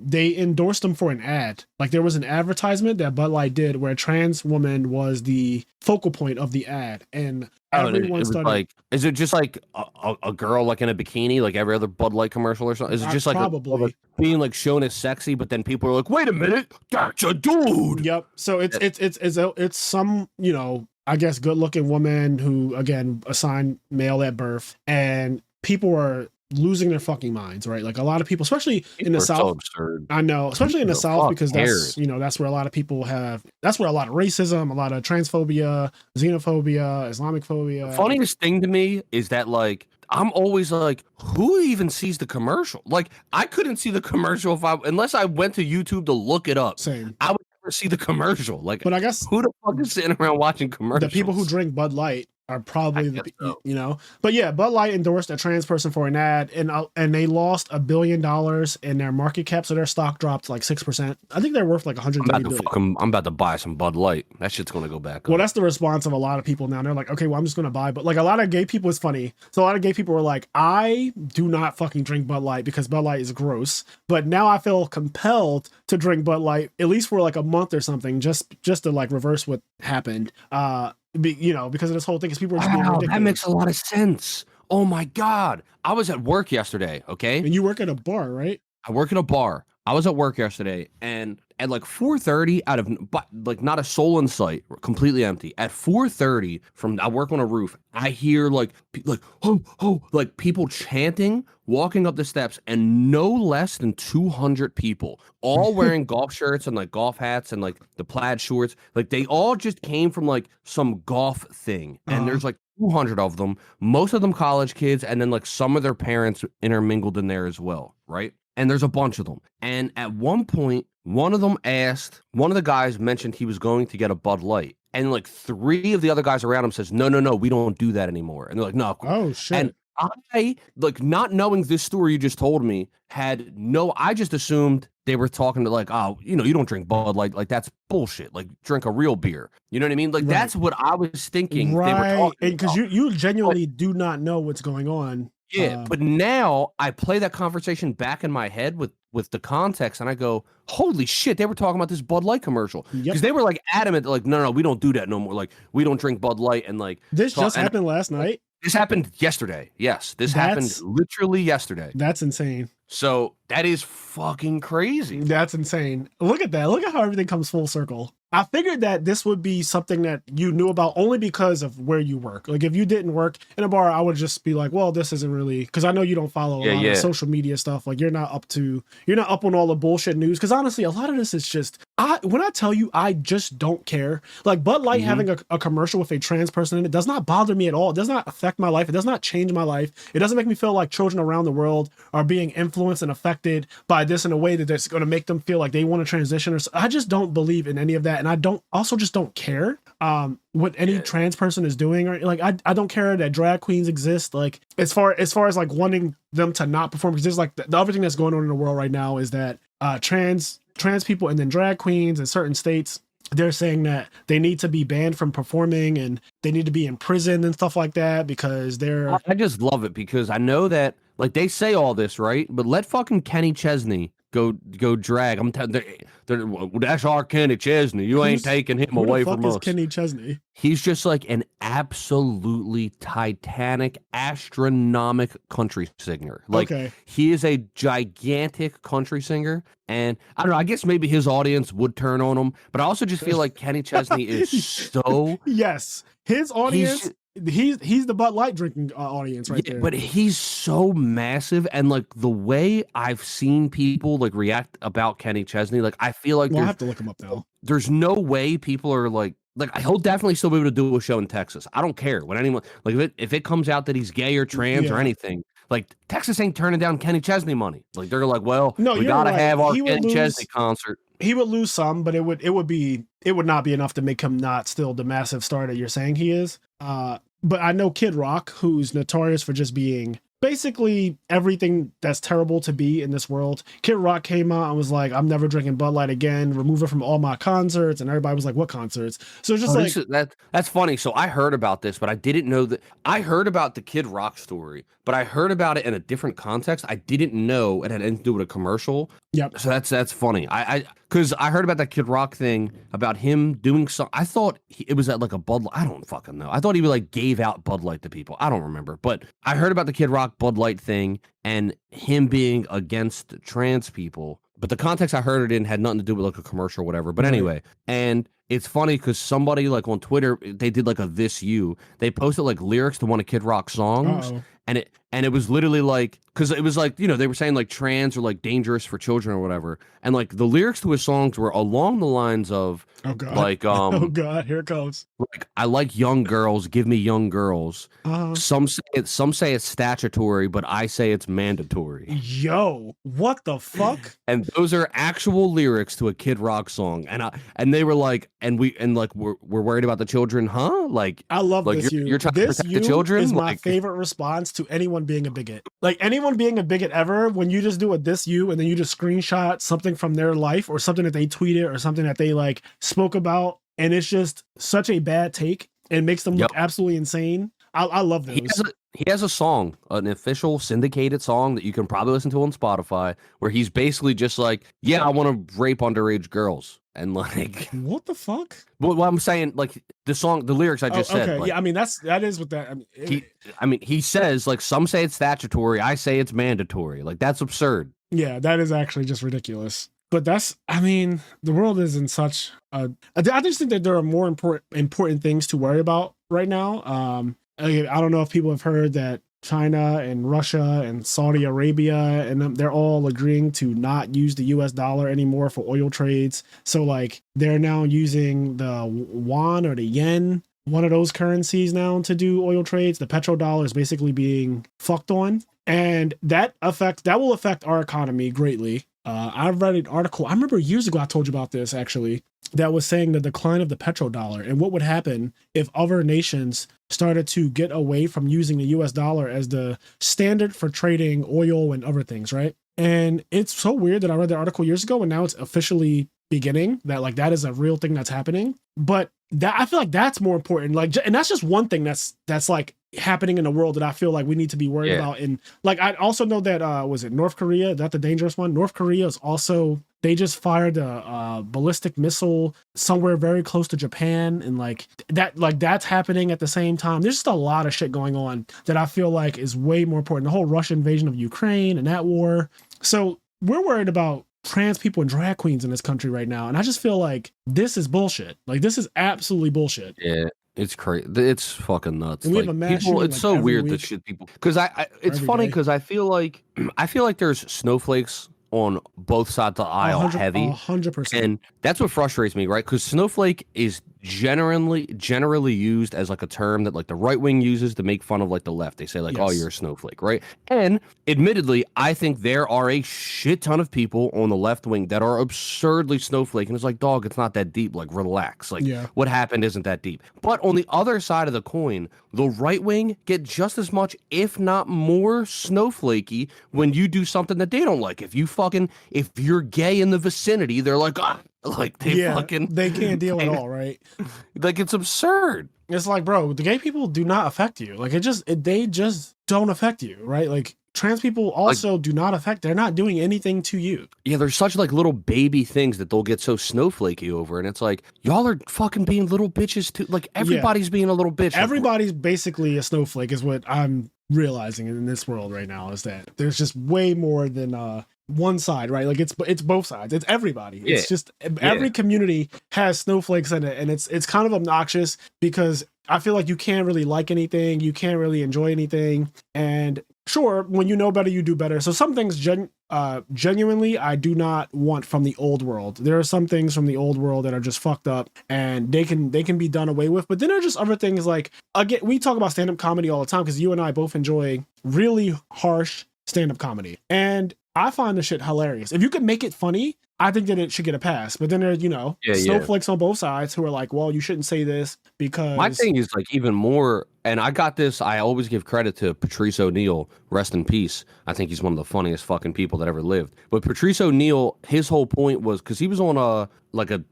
[SPEAKER 1] They endorsed them for an ad. Like there was an advertisement that Bud Light did where a trans woman was the focal point of the ad, and everyone started
[SPEAKER 2] like, is it just like a girl like in a bikini, like every other Bud Light commercial or something? Is it just like
[SPEAKER 1] probably
[SPEAKER 2] being like shown as sexy, but then people are like, wait a minute, that's a dude.
[SPEAKER 1] Yep. So it's some, you know, I guess good looking woman who again assigned male at birth, and people are losing their fucking minds, right? Like a lot of people, especially in the South. So absurd. I know, especially in the South, because that's, you know, that's where a lot of people that's where a lot of racism, a lot of transphobia, xenophobia, Islamic phobia.
[SPEAKER 2] The funniest thing to me is that like, I'm always like, who even sees the commercial? Like, I couldn't see the commercial unless I went to YouTube to look it up.
[SPEAKER 1] Same.
[SPEAKER 2] I would never see the commercial. Like,
[SPEAKER 1] but I guess
[SPEAKER 2] who the fuck is sitting around watching commercials?
[SPEAKER 1] The people who drink Bud Light are probably you know, but yeah, Bud Light endorsed a trans person for an ad, and they lost $1 billion in their market cap, so their stock dropped like 6%. I think they're worth like 130 billion.
[SPEAKER 2] I'm about to buy some Bud Light. That shit's gonna go back up.
[SPEAKER 1] Well, that's the response of a lot of people now. They're like, okay, well, I'm just gonna buy. But like a lot of gay people, it's funny. So a lot of gay people were like, I do not fucking drink Bud Light because Bud Light is gross. But now I feel compelled to drink Bud Light at least for like a month or something, just to like reverse what happened. You know, because of this whole thing, because people are just being ridiculous.
[SPEAKER 2] That makes a lot of sense. Oh my God. I was at work yesterday, okay?
[SPEAKER 1] And you work at a bar, right?
[SPEAKER 2] I work at a bar. I was at work yesterday, and at like 4:30, out of like not a soul in sight, completely empty. At 4:30, I work on a roof. I hear like oh, like people chanting, walking up the steps, and no less than 200 people, all wearing golf shirts and like golf hats and like the plaid shorts. Like they all just came from like some golf thing, and there's like 200 of them, most of them college kids, and then like some of their parents intermingled in there as well, right? And there's a bunch of them. And at one point, one of the guys mentioned he was going to get a Bud Light. And like 3 of the other guys around him says, no, we don't do that anymore. And they're like, no.
[SPEAKER 1] Oh, shit.
[SPEAKER 2] And I, like, not knowing this story you just told me, I just assumed they were talking to like, oh, you know, you don't drink Bud Light. Like, that's bullshit. Like, drink a real beer. You know what I mean? Like, that's what I was thinking.
[SPEAKER 1] Right.
[SPEAKER 2] They were talking
[SPEAKER 1] because you genuinely do not know what's going on.
[SPEAKER 2] Yeah, but now I play that conversation back in my head with the context, and I go, holy shit, they were talking about this Bud Light commercial. Because they were like adamant, like, no, we don't do that no more. Like, we don't drink Bud Light. And like,
[SPEAKER 1] this just happened last night.
[SPEAKER 2] This happened yesterday. Yes, this happened literally yesterday.
[SPEAKER 1] That's insane.
[SPEAKER 2] So that is fucking crazy.
[SPEAKER 1] That's insane. Look at that. Look at how everything comes full circle. I figured that this would be something that you knew about only because of where you work. Like if you didn't work in a bar, I would just be like, well, this isn't really, because I know you don't follow a lot of social media stuff. Like you're not up on all the bullshit news. Because honestly, a lot of this is just, when I tell you, I just don't care. Like Bud Light having a commercial with a trans person in it does not bother me at all. It does not affect my life. It does not change my life. It doesn't make me feel like children around the world are being influenced and affected by this in a way that's going to make them feel like they want to transition. I just don't believe in any of that, and I just don't care what any trans person is doing, or like I don't care that drag queens exist. Like as far as like wanting them to not perform, because there's like the other thing that's going on in the world right now is that trans people and then drag queens in certain states, they're saying that they need to be banned from performing and they need to be in prison and stuff like that because they're.
[SPEAKER 2] I just love it because I know that like they say all this, right? But let fucking Kenny Chesney go drag. I'm telling that's our Kenny Chesney. You ain't taking him away from us.
[SPEAKER 1] Kenny Chesney.
[SPEAKER 2] He's just like an absolutely titanic, astronomic country singer. Like he is a gigantic country singer. And I don't know, I guess maybe his audience would turn on him, but I also just feel like Kenny Chesney is so
[SPEAKER 1] yes, his audience. He's the Bud Light drinking audience right there.
[SPEAKER 2] But he's so massive, and like the way I've seen people like react about Kenny Chesney, like I feel like
[SPEAKER 1] I have to look him up now.
[SPEAKER 2] There's no way people are like he'll definitely still be able to do a show in Texas. I don't care when anyone like if it comes out that he's gay or trans or anything. Like Texas ain't turning down Kenny Chesney money. Like they're like, well, we gotta have our Kenny Chesney concert.
[SPEAKER 1] He would lose some, but it would not be enough to make him not still the massive star that you're saying he is. But I know Kid Rock, who's notorious for just being basically everything that's terrible to be in this world. Kid Rock came out and was like, I'm never drinking Bud Light again, remove it from all my concerts. And everybody was like, what concerts? So it's just
[SPEAKER 2] that's funny. So I heard about this, but I didn't know that. I heard about the Kid Rock story, but I heard about it in a different context. I didn't know it had anything to do with a commercial.
[SPEAKER 1] Yep.
[SPEAKER 2] So that's funny. Because I heard about that Kid Rock thing about him doing some. I thought it was at like a Bud Light. I don't fucking know. I thought he like gave out Bud Light to people. I don't remember. But I heard about the Kid Rock Bud Light thing and him being against trans people. But the context I heard it in had nothing to do with like a commercial or whatever. But anyway, and it's funny because somebody like on Twitter, they did like a This You. They posted like lyrics to one of Kid Rock's songs. And it was literally like, because it was like, you know, they were saying like trans or like dangerous for children or whatever. And like the lyrics to his songs were along the lines of like,
[SPEAKER 1] oh God, here it comes.
[SPEAKER 2] Like, I like young girls, give me young girls. Some say it's statutory, but I say it's mandatory.
[SPEAKER 1] Yo, what the fuck?
[SPEAKER 2] And those are actual lyrics to a Kid Rock song. And they were like, we're worried about the children, huh? Like,
[SPEAKER 1] I love
[SPEAKER 2] like
[SPEAKER 1] this.
[SPEAKER 2] You're trying to protect the children.
[SPEAKER 1] Is my favorite response to anyone being a bigot. Like anyone being a bigot ever, when you just do a This You and then you just screenshot something from their life or something that they tweeted or something that they like spoke about, and it's just such a bad take and makes them look absolutely insane. I love those.
[SPEAKER 2] He has a song, an official syndicated song that you can probably listen to on Spotify, where he's basically just like, yeah, I want to rape underage girls. And like,
[SPEAKER 1] what the fuck?
[SPEAKER 2] Well, I'm saying, like the song, the lyrics I just said.
[SPEAKER 1] Okay,
[SPEAKER 2] like,
[SPEAKER 1] yeah, I mean that is what that.
[SPEAKER 2] He says like some say it's statutory, I say it's mandatory. Like that's absurd.
[SPEAKER 1] Yeah, that is actually just ridiculous. But the world is in such I just think that there are more important things to worry about right now. I don't know if people have heard that China and Russia and Saudi Arabia, and they're all agreeing to not use the US dollar anymore for oil trades. So like they're now using the yuan or the yen, one of those currencies now to do oil trades. The petrodollar is basically being fucked on. And that will affect our economy greatly. I read an article, I remember years ago I told you about this actually, that was saying the decline of the petrodollar and what would happen if other nations started to get away from using the US dollar as the standard for trading oil and other things, right? And it's so weird that I read that article years ago and now it's officially beginning, that like that is a real thing that's happening. But that I feel like that's more important. Like, and that's just one thing that's like happening in the world that I feel like we need to be worried about. And like I also know that was it North Korea? Is that the dangerous one? North Korea is also, they just fired a ballistic missile somewhere very close to Japan, and like that's happening at the same time. There's just a lot of shit going on that I feel like is way more important. The whole Russian invasion of Ukraine and that war. So we're worried about trans people and drag queens in this country right now, and I just feel like this is bullshit. Like this is absolutely bullshit.
[SPEAKER 2] Yeah. It's crazy. It's fucking nuts.
[SPEAKER 1] And we
[SPEAKER 2] like,
[SPEAKER 1] have a mass
[SPEAKER 2] people,
[SPEAKER 1] shooting,
[SPEAKER 2] it's
[SPEAKER 1] like,
[SPEAKER 2] so weird
[SPEAKER 1] week.
[SPEAKER 2] that shit people. Because it's funny because I feel like there's snowflakes on both sides of the aisle heavy.
[SPEAKER 1] 100%.
[SPEAKER 2] And that's what frustrates me, right? Because snowflake is generally used as like a term that like the right wing uses to make fun of like the left. They say like, oh, you're a snowflake, right? And admittedly, I think there are a shit ton of people on the left wing that are absurdly snowflake. And it's like, dog, it's not that deep. Like, relax. Like, what happened isn't that deep. But on the other side of the coin, the right wing get just as much, if not more, snowflakey when you do something that they don't like. If you're gay in the vicinity, they're like, like they
[SPEAKER 1] can't deal at all, right?
[SPEAKER 2] Like, it's absurd.
[SPEAKER 1] It's like, bro, the gay people do not affect you. Like, they just don't affect you, right? Like, trans people also do not affect. They're not doing anything to you.
[SPEAKER 2] Yeah, there's such like little baby things that they'll get so snowflakey over, and it's like, y'all are fucking being little bitches too. Like, everybody's being a little bitch.
[SPEAKER 1] Everybody's basically a snowflake, is what I'm realizing in this world right now. Is that there's just way more than one side, right? Like, it's both sides. It's everybody. It's just every community has snowflakes in it, and it's kind of obnoxious because I feel like you can't really like anything, you can't really enjoy anything, and sure, when you know better, you do better. So some things genuinely I do not want from the old world. There are some things from the old world that are just fucked up and they can be done away with. But then there are just other things like, again, we talk about stand-up comedy all the time because you and I both enjoy really harsh stand-up comedy. And I find the shit hilarious. If you could make it funny, I think that it should get a pass. But then there's, snowflakes on both sides who are like, well, you shouldn't say this because...
[SPEAKER 2] My thing is like even more, and I got this, I always give credit to Patrice O'Neal, rest in peace. I think he's one of the funniest fucking people that ever lived. But Patrice O'Neal, his whole point was, because he was on a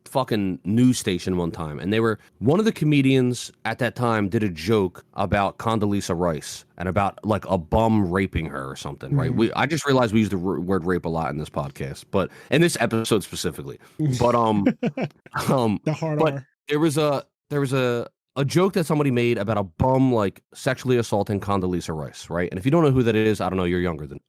[SPEAKER 2] fucking news station one time, and one of the comedians at that time did a joke about Condoleezza Rice and about like a bum raping her or something, right? I just realized we use the word rape a lot in this podcast, but in this episode specifically. But
[SPEAKER 1] the hard
[SPEAKER 2] but
[SPEAKER 1] R.
[SPEAKER 2] there was a joke that somebody made about a bum like sexually assaulting Condoleezza Rice, right? And if you don't know who that is, I don't know, you're younger than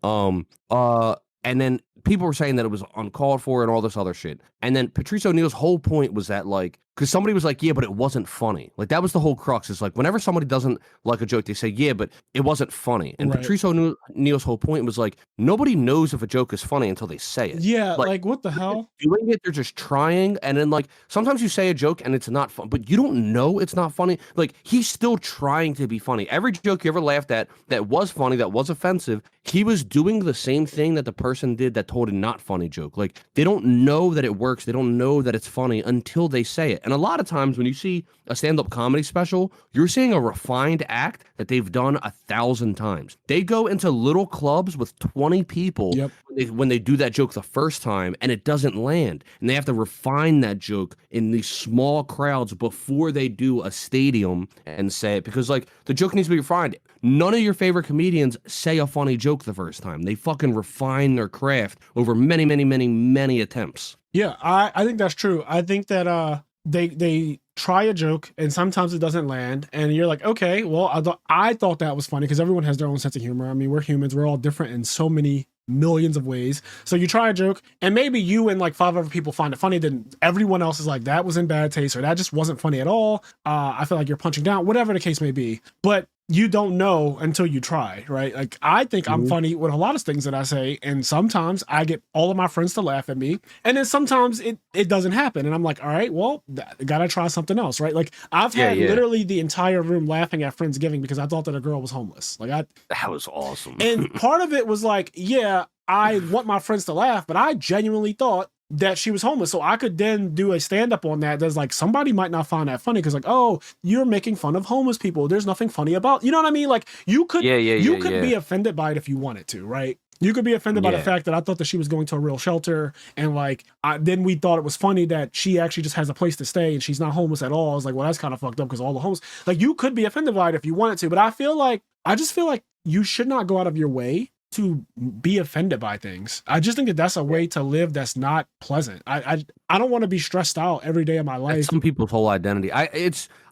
[SPEAKER 2] and then people were saying that it was uncalled for and all this other shit. And then Patrice O'Neal's whole point was that, like, because somebody was like, yeah, but it wasn't funny. Like, that was the whole crux. Is like, whenever somebody doesn't like a joke, they say, yeah, but it wasn't funny. And Patrice O'Neal's whole point was like, nobody knows if a joke is funny until they say it.
[SPEAKER 1] Yeah, like what the hell?
[SPEAKER 2] Doing it, they're just trying. And then, like, sometimes you say a joke and it's not fun, but you don't know it's not funny. Like, he's still trying to be funny. Every joke you ever laughed at that was funny, that was offensive, he was doing the same thing that the person did that told a not funny joke. Like, they don't know that it works. They don't know that it's funny until they say it. And a lot of times when you see a stand-up comedy special, you're seeing a refined act that they've done 1,000 times. They go into little clubs with 20 people when they do that joke the first time, and it doesn't land. And they have to refine that joke in these small crowds before they do a stadium and say it, because, like, the joke needs to be refined. None of your favorite comedians say a funny joke the first time. They fucking refine their craft over many, many, many, many attempts.
[SPEAKER 1] Yeah, I think that's true. I think that they try a joke and sometimes it doesn't land, and you're like, okay, well, I thought that was funny, because everyone has their own sense of humor. I mean, we're humans. We're all different in so many millions of ways. So you try a joke and maybe you and like 5 other people find it funny, then everyone else is like, that was in bad taste, or that just wasn't funny at all. I feel like you're punching down, whatever the case may be. But you don't know until you try, right? Like, I think I'm funny with a lot of things that I say, and sometimes I get all of my friends to laugh at me, and then sometimes it doesn't happen, and I'm like, all right, well, gotta try something else, right? Like, I've had literally the entire room laughing at Friendsgiving because I thought that a girl was homeless. Like,
[SPEAKER 2] that was awesome.
[SPEAKER 1] And part of it was like, yeah, I want my friends to laugh, but I genuinely thought that she was homeless. So I could then do a stand-up on that. That's like, somebody might not find that funny because, like, oh, you're making fun of homeless people. There's nothing funny about, you know what I mean? Like, you could be offended by it if you wanted to, right? You could be offended by the fact that I thought that she was going to a real shelter, and like, then we thought it was funny that she actually just has a place to stay and she's not homeless at all. I was like, well, that's kind of fucked up because all the homeless, like, you could be offended by it if you wanted to, but I just feel like you should not go out of your way to be offended by things. I just think that that's a way to live that's not pleasant. I don't want to be stressed out every day of my life.
[SPEAKER 2] That's some people's whole identity. I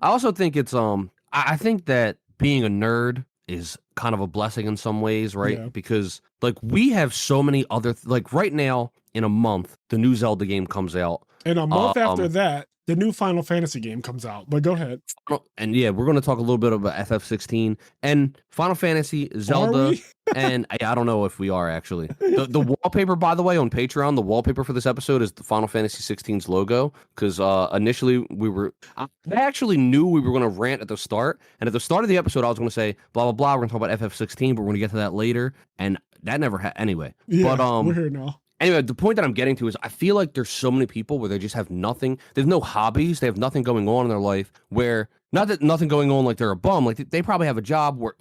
[SPEAKER 2] also think it's I think that being a nerd is kind of a blessing in some ways, right? Yeah. Because, like, we have so many other like, right now in a month the new Zelda game comes out.
[SPEAKER 1] And a month after that the new Final Fantasy game comes out. But go ahead.
[SPEAKER 2] And yeah, we're going to talk a little bit about FF16 and Final Fantasy, Zelda, and I don't know if we are actually. The wallpaper, by the way, on Patreon, the wallpaper for this episode is the Final Fantasy 16's logo, because initially I actually knew we were going to rant at the start, and at the start of the episode, I was going to say, blah, blah, blah, we're going to talk about FF16, but we're going to get to that later, and that never happened. Anyway.
[SPEAKER 1] Yeah,
[SPEAKER 2] but,
[SPEAKER 1] we're here now.
[SPEAKER 2] Anyway, the point that I'm getting to is I feel like there's so many people where they just have nothing. There's no hobbies. They have nothing going on in their life where, not that nothing going on like they're a bum. Like they probably have a job, work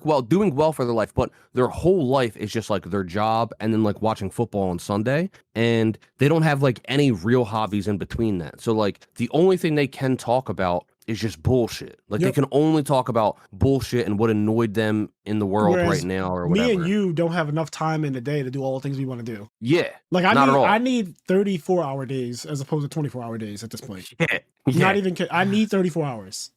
[SPEAKER 2] well, doing well for their life, but their whole life is just like their job and then like watching football on Sunday. And they don't have like any real hobbies in between that. So like the only thing they can talk about is just bullshit. Like they can only talk about bullshit and what annoyed them in the world right now or whatever.
[SPEAKER 1] Me and you don't have enough time in the day to do all the things we want to do.
[SPEAKER 2] Yeah.
[SPEAKER 1] Like I need 34-hour days as opposed to 24-hour days at this point.
[SPEAKER 2] Yeah.
[SPEAKER 1] Not even I need 34 hours.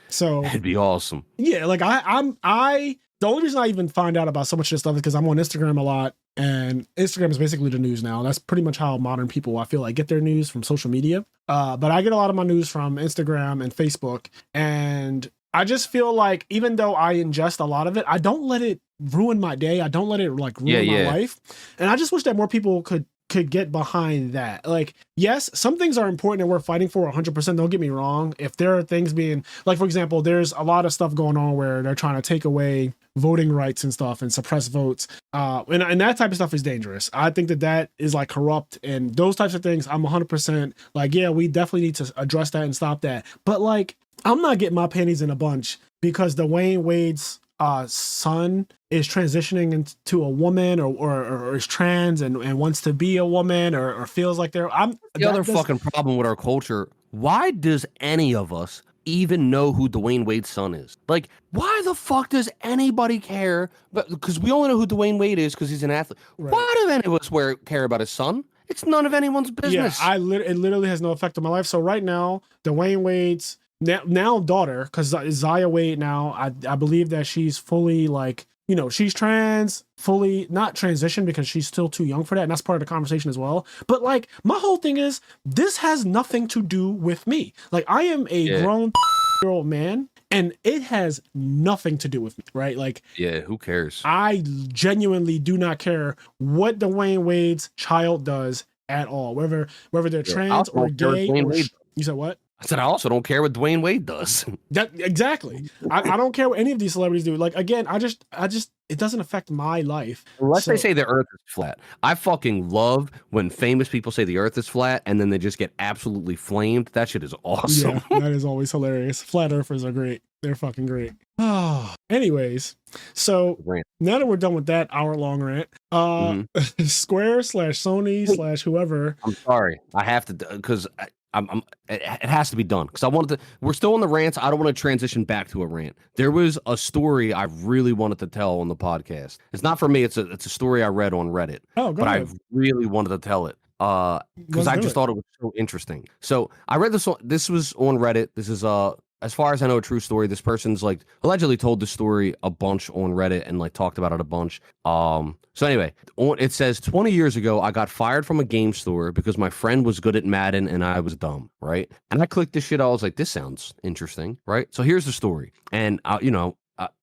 [SPEAKER 1] So
[SPEAKER 2] it'd be awesome.
[SPEAKER 1] Yeah, like the only reason I even find out about so much of this stuff is because I'm on Instagram a lot, and Instagram is basically the news now. That's pretty much how modern people, I feel like, get their news, from social media. But I get a lot of my news from Instagram and Facebook, and I just feel like even though I ingest a lot of it, I don't let it ruin my day. I don't let it like ruin my life. And I just wish that more people could get behind that. Like, yes, some things are important and we're fighting for 100%. Don't get me wrong. If there are things being, like, for example, there's a lot of stuff going on where they're trying to take away voting rights and stuff and suppress votes. And that type of stuff is dangerous. I think that is like corrupt, and those types of things, I'm 100% like, yeah, we definitely need to address that and stop that. But like, I'm not getting my panties in a bunch because Dwayne Wade's son is transitioning into a woman or is trans and wants to be a woman or feels like they're
[SPEAKER 2] the other fucking problem with our culture. Why does any of us even know who Dwayne Wade's son is? Like, why the fuck does anybody care? But because we only know who Dwayne Wade is because he's an athlete. Right. Why do any of us care about his son? It's none of anyone's business.
[SPEAKER 1] Yeah, it literally has no effect on my life. So right now, Dwayne Wade's now daughter, because Zaya Wade now, I believe that she's fully like, you know, she's trans, fully not transitioned because she's still too young for that. And that's part of the conversation as well. But like, my whole thing is, this has nothing to do with me. Like, I am a grown year-old man, and it has nothing to do with me, right? Like,
[SPEAKER 2] yeah, who cares? I
[SPEAKER 1] genuinely do not care what Dwayne Wade's child does at all, whether they're trans or gay. You said what?
[SPEAKER 2] I said, I also don't care what Dwayne Wade does.
[SPEAKER 1] That exactly. I don't care what any of these celebrities do. Like, again, I just, it doesn't affect my life.
[SPEAKER 2] Unless they say the earth is flat. I fucking love when famous people say the earth is flat and then they just get absolutely flamed. That shit is awesome.
[SPEAKER 1] Yeah, that is always hilarious. Flat earthers are great. They're fucking great. Oh, anyways, so now that we're done with that hour-long rant, Square/Sony/ whoever.
[SPEAKER 2] I'm sorry. I have to, because it has to be done because we're still on the rants. I don't want to transition back to a rant. There was a story I really wanted to tell on the podcast. It's not for me. It's a story I read on Reddit.
[SPEAKER 1] Oh, go ahead.
[SPEAKER 2] I really wanted to tell it because I just thought it was so interesting. So I read this. This was on Reddit. This is as far as I know, a true story. This person's like allegedly told the story a bunch on Reddit and like talked about it a bunch. So anyway, it says 20 years ago, I got fired from a game store because my friend was good at Madden and I was dumb, right? And I clicked this shit. I was like, this sounds interesting, right? So here's the story. And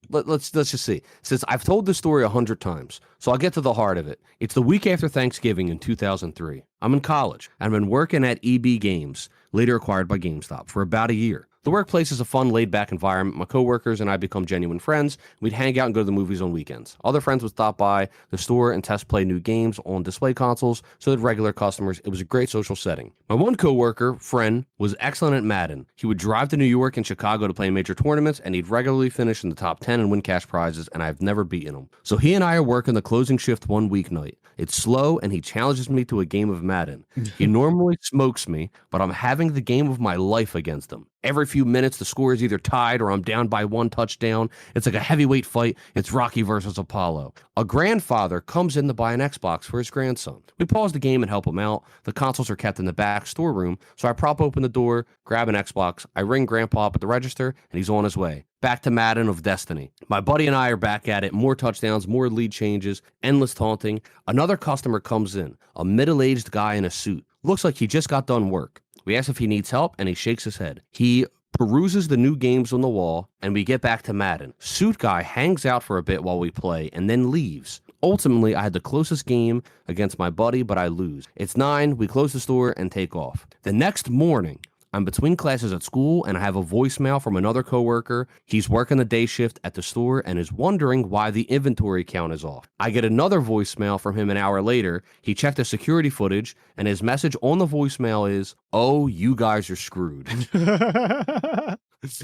[SPEAKER 2] let's just see. It says, I've told this story 100 times, so I'll get to the heart of it. It's the week after Thanksgiving in 2003. I'm in college and I've been working at EB Games, later acquired by GameStop, for about a year. The workplace is a fun, laid-back environment. My coworkers and I become genuine friends. We'd hang out and go to the movies on weekends. Other friends would stop by the store and test play new games on display consoles, so did regular customers. It was a great social setting. My one coworker, friend, was excellent at Madden. He would drive to New York and Chicago to play major tournaments, and he'd regularly finish in the top 10 and win cash prizes, and I've never beaten him. So he and I are working the closing shift one weeknight. It's slow, and he challenges me to a game of Madden. He normally smokes me, but I'm having the game of my life against him. Every few minutes, the score is either tied or I'm down by one touchdown. It's like a heavyweight fight. It's Rocky versus Apollo. A grandfather comes in to buy an Xbox for his grandson. We pause the game and help him out. The consoles are kept in the back storeroom, so I prop open the door, grab an Xbox. I ring Grandpa up at the register, and he's on his way. Back to Madden of Destiny. My buddy and I are back at it. More touchdowns, more lead changes, endless taunting. Another customer comes in, a middle-aged guy in a suit. Looks like he just got done work. We ask if he needs help, and he shakes his head. He peruses the new games on the wall, and we get back to Madden. Suit Guy hangs out for a bit while we play, and then leaves. Ultimately, I had the closest game against my buddy, but I lose. It's 9, we close the store and take off. The next morning, I'm between classes at school, and I have a voicemail from another coworker. He's working the day shift at the store and is wondering why the inventory count is off. I get another voicemail from him an hour later. He checked the security footage, and his message on the voicemail is, "Oh, you guys are screwed."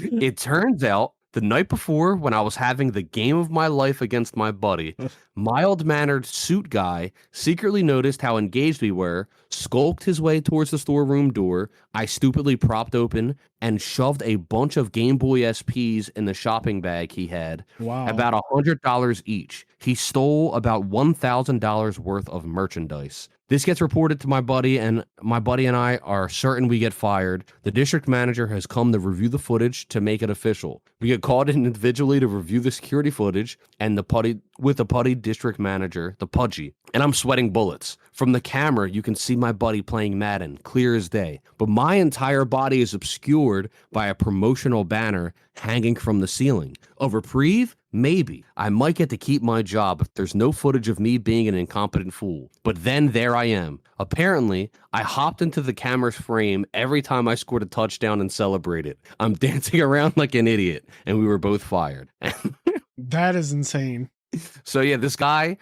[SPEAKER 2] It turns out the night before, when I was having the game of my life against my buddy, mild-mannered Suit Guy secretly noticed how engaged we were, skulked his way towards the storeroom door. I stupidly propped open and shoved a bunch of Game Boy SPs in the shopping bag he had.
[SPEAKER 1] Wow.
[SPEAKER 2] About $100 each. He stole about $1,000 worth of merchandise. This gets reported to my buddy, and my buddy and I are certain we get fired. The district manager has come to review the footage to make it official. We get called in individually to review the security footage and the putty district manager, the Pudgy, and I'm sweating bullets. From the camera, you can see my buddy playing Madden, clear as day, but my entire body is obscured by a promotional banner hanging from the ceiling. A reprieve? Maybe. I might get to keep my job if there's no footage of me being an incompetent fool. But then there I am. Apparently, I hopped into the camera's frame every time I scored a touchdown and celebrated. I'm dancing around like an idiot, and we were both fired.
[SPEAKER 1] That is insane.
[SPEAKER 2] So yeah, this guy,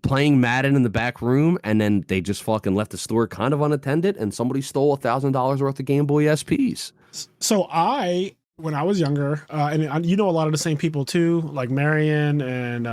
[SPEAKER 2] playing Madden in the back room, and then they just fucking left the store kind of unattended, and somebody stole $1,000 worth of Game Boy SPs.
[SPEAKER 1] So when I was younger, and a lot of the same people too, like Marion and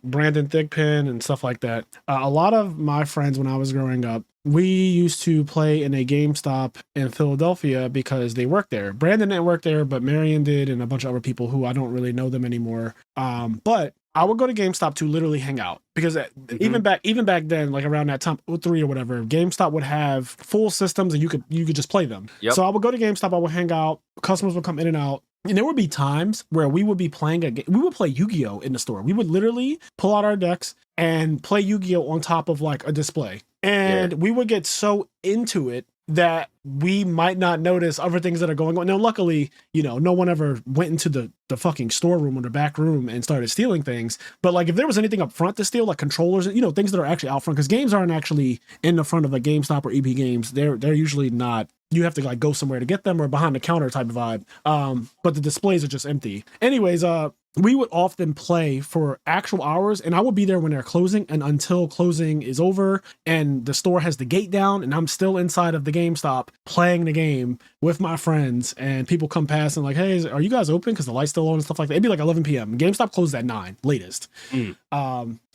[SPEAKER 1] Brandon Thigpen and stuff like that. A lot of my friends when I was growing up, we used to play in a GameStop in Philadelphia because they worked there. Brandon didn't work there, but Marion did, and a bunch of other people who I don't really know them anymore. But I would go to GameStop to literally hang out because even back then, like around that time, 03 or whatever, GameStop would have full systems and you could just play them. Yep. So I would go to GameStop, I would hang out, customers would come in and out. And there would be times where we would be playing we would play Yu-Gi-Oh in the store. We would literally pull out our decks and play Yu-Gi-Oh on top of like a display. And we would get so into it that we might not notice other things that are going on. Now, luckily, no one ever went into the fucking storeroom or the back room and started stealing things. But like if there was anything up front to steal, like controllers, things that are actually out front, because games aren't actually in the front of a GameStop or EB Games. They're usually not. You have to like go somewhere to get them or behind the counter type of vibe. But the displays are just empty. Anyways, we would often play for actual hours, and I would be there when they're closing and until closing is over and the store has the gate down and I'm still inside of the GameStop playing the game with my friends, and people come past and like, hey, are you guys open? Because the light's still on and stuff like that. It'd be like 11 p.m. GameStop closed at 9 latest.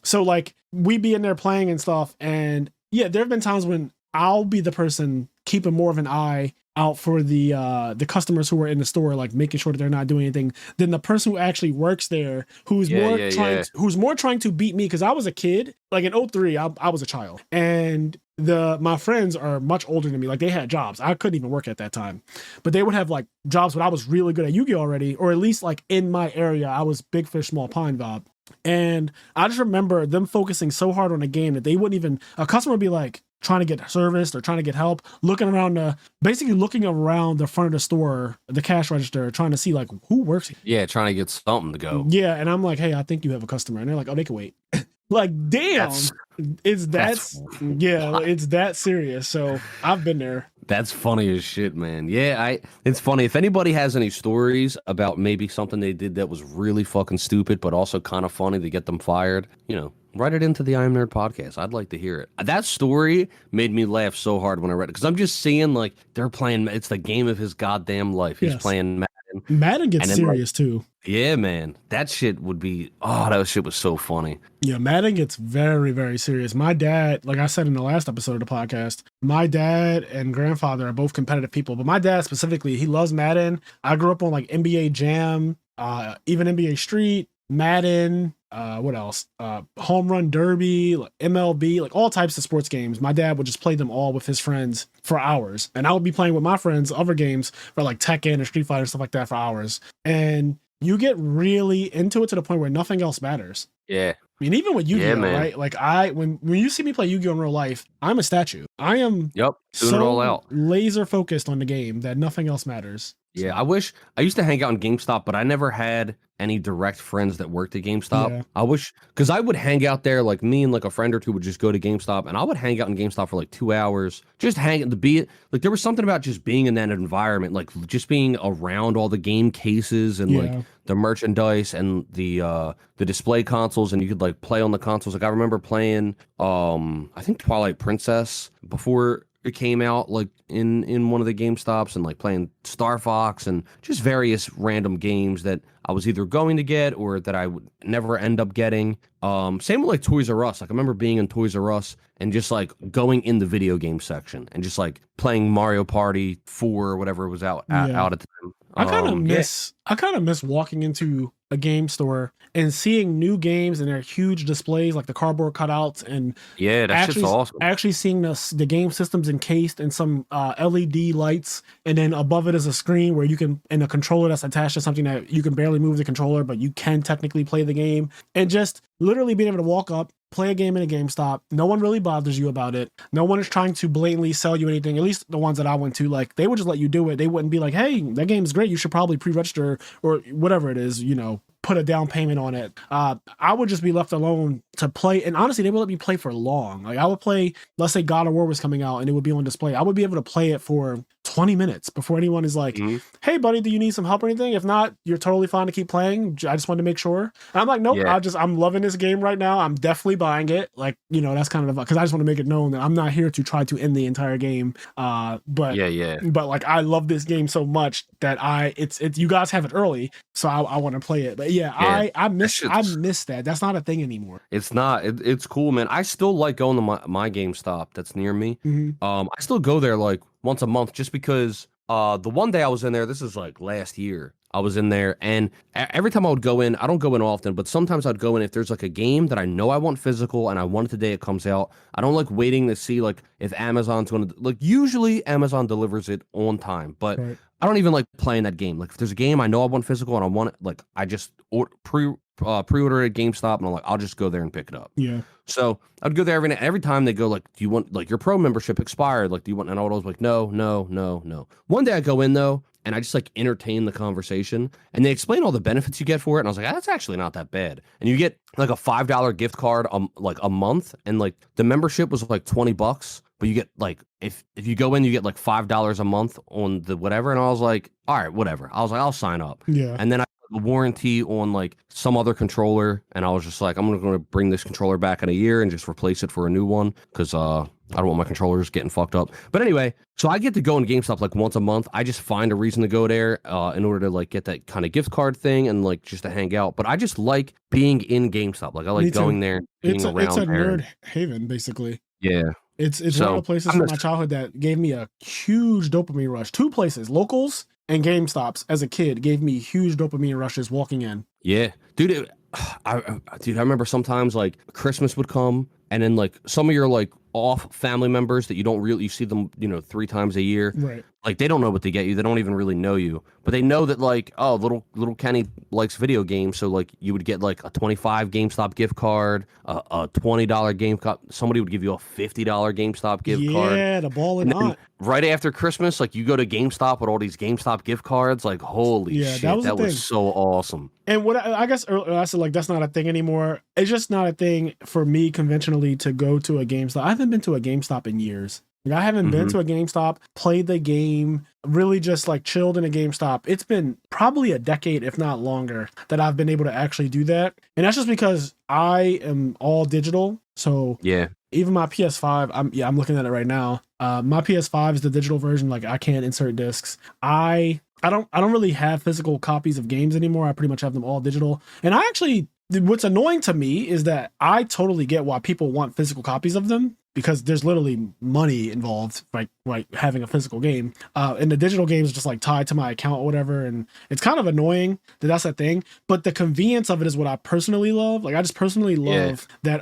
[SPEAKER 1] So like we'd be in there playing and stuff, and yeah, there have been times when I'll be the person keeping more of an eye out for the customers who are in the store, like making sure that they're not doing anything, than the person who actually works there, who's more trying to beat me. Because I was a kid, like in 03, I was a child, and my friends are much older than me. Like they had jobs. I couldn't even work at that time, but they would have like jobs when I was really good at Yu-Gi-Oh already, or at least like in my area, I was big fish, small pond vibe. And I just remember them focusing so hard on a game that they wouldn't even, a customer would be like trying to get serviced or trying to get help, looking around the front of the store, the cash register, trying to see like who works here.
[SPEAKER 2] Yeah, trying to get something to go.
[SPEAKER 1] Yeah, and I'm like, hey, I think you have a customer. And they're like, oh, they can wait. Like, damn, it's that serious. So I've been there.
[SPEAKER 2] That's funny as shit, man. Yeah, it's funny. If anybody has any stories about maybe something they did that was really fucking stupid, but also kind of funny to get them fired, write it into the IMNerd podcast. I'd like to hear it. That story made me laugh so hard when I read it, because I'm just seeing like they're playing. It's the game of his goddamn life. He's playing Madden.
[SPEAKER 1] Madden gets serious too.
[SPEAKER 2] Yeah, man. That shit would be. Oh, that shit was so funny.
[SPEAKER 1] Yeah, Madden gets very, very serious. My dad, like I said in the last episode of the podcast, my dad and grandfather are both competitive people, but my dad specifically, he loves Madden. I grew up on like NBA Jam, even NBA Street, Madden. What else? Home Run Derby, like MLB, like all types of sports games. My dad would just play them all with his friends for hours. And I would be playing with my friends other games for like Tekken or Street Fighter, stuff like that for hours. And you get really into it to the point where nothing else matters.
[SPEAKER 2] Yeah.
[SPEAKER 1] mean, even with Yu-Gi-Oh,
[SPEAKER 2] man.
[SPEAKER 1] right? Like when you see me play Yu-Gi-Oh in real life, I'm a statue. I am
[SPEAKER 2] doing it all out.
[SPEAKER 1] Laser focused on the game that nothing else matters.
[SPEAKER 2] Yeah, I used to hang out in GameStop, but I never had any direct friends that worked at GameStop.
[SPEAKER 1] Yeah.
[SPEAKER 2] I wish, because I would hang out there, like me and like a friend or two would just go to GameStop, and I would hang out in GameStop for like 2 hours, just hanging to be like there was something about just being in that environment, like just being around all the game cases and like the merchandise and the display consoles, and you could like play on the consoles. Like I remember playing I think Twilight Princess before it came out, like in one of the GameStops, and like playing Star Fox and just various random games that I was either going to get or that I would never end up getting. Same with like Toys R Us. Like I remember being in Toys R Us and just like going in the video game section and just like playing Mario Party 4 or whatever was out at the time.
[SPEAKER 1] I kind of miss walking into a game store and seeing new games and their huge displays, like the cardboard cutouts, and
[SPEAKER 2] that's just awesome.
[SPEAKER 1] Actually seeing the game systems encased in some LED lights, and then above it is a screen where you can, and a controller that's attached to something that you can barely move the controller, but you can technically play the game, and just literally being able to walk up, play a game in a GameStop. No one really bothers you about it. No one is trying to blatantly sell you anything. At least the ones that I went to, like they would just let you do it. They wouldn't be like, "Hey, that game is great. You should probably pre-register," or whatever it is, put a down payment on it. I would just be left alone to play. And honestly, they would let me play for long. Like I would play, let's say God of War was coming out and it would be on display. I would be able to play it for 20 minutes before anyone is like, "Hey buddy, do you need some help or anything? If not, you're totally fine to keep playing. I just wanted to make sure." And I'm like, "Nope, I'm loving this game right now. I'm definitely buying it." Like, that's kind of because I just want to make it known that I'm not here to try to end the entire game. But like I love this game so much that it's you guys have it early, so I want to play it. But I miss that. That's not a thing anymore.
[SPEAKER 2] It's not. It's cool, man. I still like going to my GameStop that's near me. I still go there like once a month just because the one day I was in there, this is like last year, I was in there, and every time I would go in, I don't go in often, but sometimes I'd go in if there's like a game that I know I want physical and I want it the day it comes out. I don't like waiting to see like if Amazon's going to, like usually Amazon delivers it on time, but I don't even like playing that game. Like if there's a game I know I want physical and I want it, like I just pre-order it at GameStop, and I'm like, I'll just go there and pick it up.
[SPEAKER 1] Yeah.
[SPEAKER 2] So I'd go there every time they go like, "Do you want, like, your pro membership expired? Like, do you want?" And I was like, no. One day I go in though, and I just like entertain the conversation, and they explain all the benefits you get for it, and I was like, that's actually not that bad. And you get like a $5 gift card like a month, and like the membership was like $20, but you get like if you go in, you get like $5 a month on the whatever. And I was like, all right, whatever. I was like, I'll sign up.
[SPEAKER 1] Yeah.
[SPEAKER 2] And then I a warranty on like some other controller, and I was just like, I'm going to bring this controller back in a year and just replace it for a new one because I don't want my controllers getting fucked up. But anyway, so I get to go in GameStop like once a month. I just find a reason to go there in order to like get that kind of gift card thing and like just to hang out. But I just like being in GameStop. Like I like going there, being around.
[SPEAKER 1] It's a nerd haven, basically.
[SPEAKER 2] Yeah.
[SPEAKER 1] It's one of the places from my childhood that gave me a huge dopamine rush. Two places, locals and GameStops as a kid, gave me huge dopamine rushes walking in.
[SPEAKER 2] Yeah, dude. I remember sometimes like Christmas would come, and then like some of your like off family members that you see them 3 times a year,
[SPEAKER 1] right?
[SPEAKER 2] Like they don't know what to get you. They don't even really know you, but they know that like, oh, little Kenny likes video games, so like you would get like a $25 GameStop gift card, a $20 game. Somebody would give you a $50 GameStop gift card.
[SPEAKER 1] Yeah, the ball and not.
[SPEAKER 2] Right after Christmas, like you go to GameStop with all these GameStop gift cards. Like holy shit, that was so awesome.
[SPEAKER 1] And what I guess earlier I said, like that's not a thing anymore. It's just not a thing for me conventionally to go to a GameStop. I haven't been to a GameStop in years. Like I haven't been to a GameStop, played the game, really just like chilled in a GameStop. It's been probably a decade, if not longer, that I've been able to actually do that. And that's just because I am all digital. So
[SPEAKER 2] yeah,
[SPEAKER 1] even my PS5, I'm looking at it right now. My PS5 is the digital version. Like I can't insert discs. I don't really have physical copies of games anymore. I pretty much have them all digital. And I actually, what's annoying to me is that I totally get why people want physical copies of them, because there's literally money involved, like having a physical game. And the digital game is just like tied to my account or whatever. And it's kind of annoying that that's a thing. But the convenience of it is what I personally love. Like I just personally love that,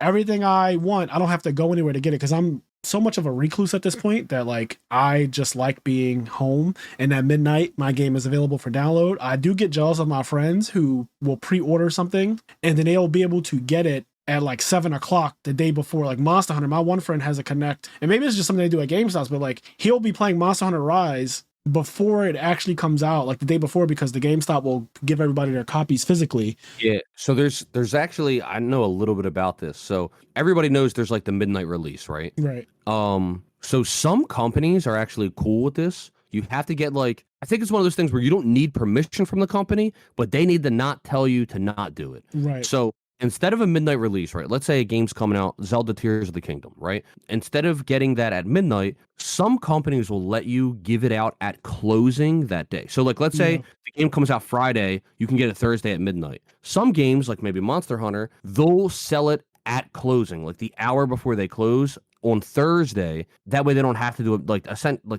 [SPEAKER 1] everything I want, I don't have to go anywhere to get it because I'm so much of a recluse at this point that like I just like being home, and at midnight my game is available for download. I do get jealous of my friends who will pre-order something and then they'll be able to get it at like 7 o'clock the day before. Like Monster Hunter, my one friend has a Connect, and maybe it's just something they do at GameStop, but like he'll be playing Monster Hunter Rise before it actually comes out, like the day before, because the GameStop will give everybody their copies physically.
[SPEAKER 2] Yeah. So there's actually, I know a little bit about this. So everybody knows there's like the midnight release, right?
[SPEAKER 1] Right.
[SPEAKER 2] So some companies are actually cool with this. You have to get like, I think it's one of those things where you don't need permission from the company, but they need to not tell you to not do it.
[SPEAKER 1] Right.
[SPEAKER 2] So instead of a midnight release, right? Let's say a game's coming out, Zelda Tears of the Kingdom, right? Instead of getting that at midnight, some companies will let you give it out at closing that day. So like, let's say the game comes out Friday, you can get it Thursday at midnight. Some games, like maybe Monster Hunter, they'll sell it at closing, like the hour before they close on Thursday. That way they don't have to do it like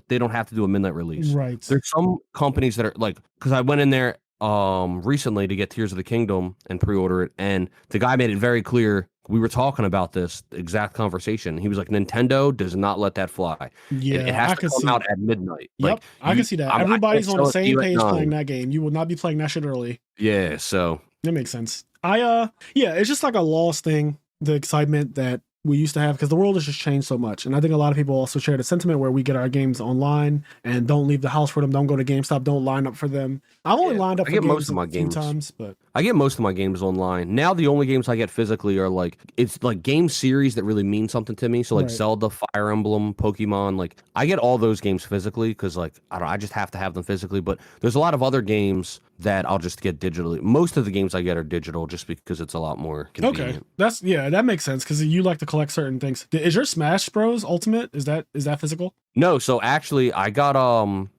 [SPEAKER 2] they don't have to do a midnight release.
[SPEAKER 1] Right.
[SPEAKER 2] There's some companies that are like, because I went in there recently to get Tears of the Kingdom and pre-order it, and the guy made it very clear. We were talking about this exact conversation. He was like, Nintendo does not let that fly.
[SPEAKER 1] Yeah,
[SPEAKER 2] it has to come out at midnight.
[SPEAKER 1] Yep,
[SPEAKER 2] like,
[SPEAKER 1] I can see that. Everybody's on the same page playing that game. You will not be playing that shit early.
[SPEAKER 2] Yeah, so
[SPEAKER 1] that makes sense. Yeah, it's just like a lost thing, the excitement that we used to have, because the world has just changed so much. And I think a lot of people also share the sentiment where we get our games online and don't leave the house for them, don't go to GameStop, don't line up for them. I've only lined up for games most of my games a few times, but
[SPEAKER 2] I get most of my games online. Now the only games I get physically are like, it's like game series that really mean something to me. So like Zelda, Fire Emblem, Pokemon, like I get all those games physically because like I just have to have them physically. But there's a lot of other games that I'll just get digitally. Most of the games I get are digital just because it's a lot more convenient.
[SPEAKER 1] Okay, that makes sense because you like to collect certain things. Is your Smash Bros Ultimate, is that physical?
[SPEAKER 2] No, so actually I got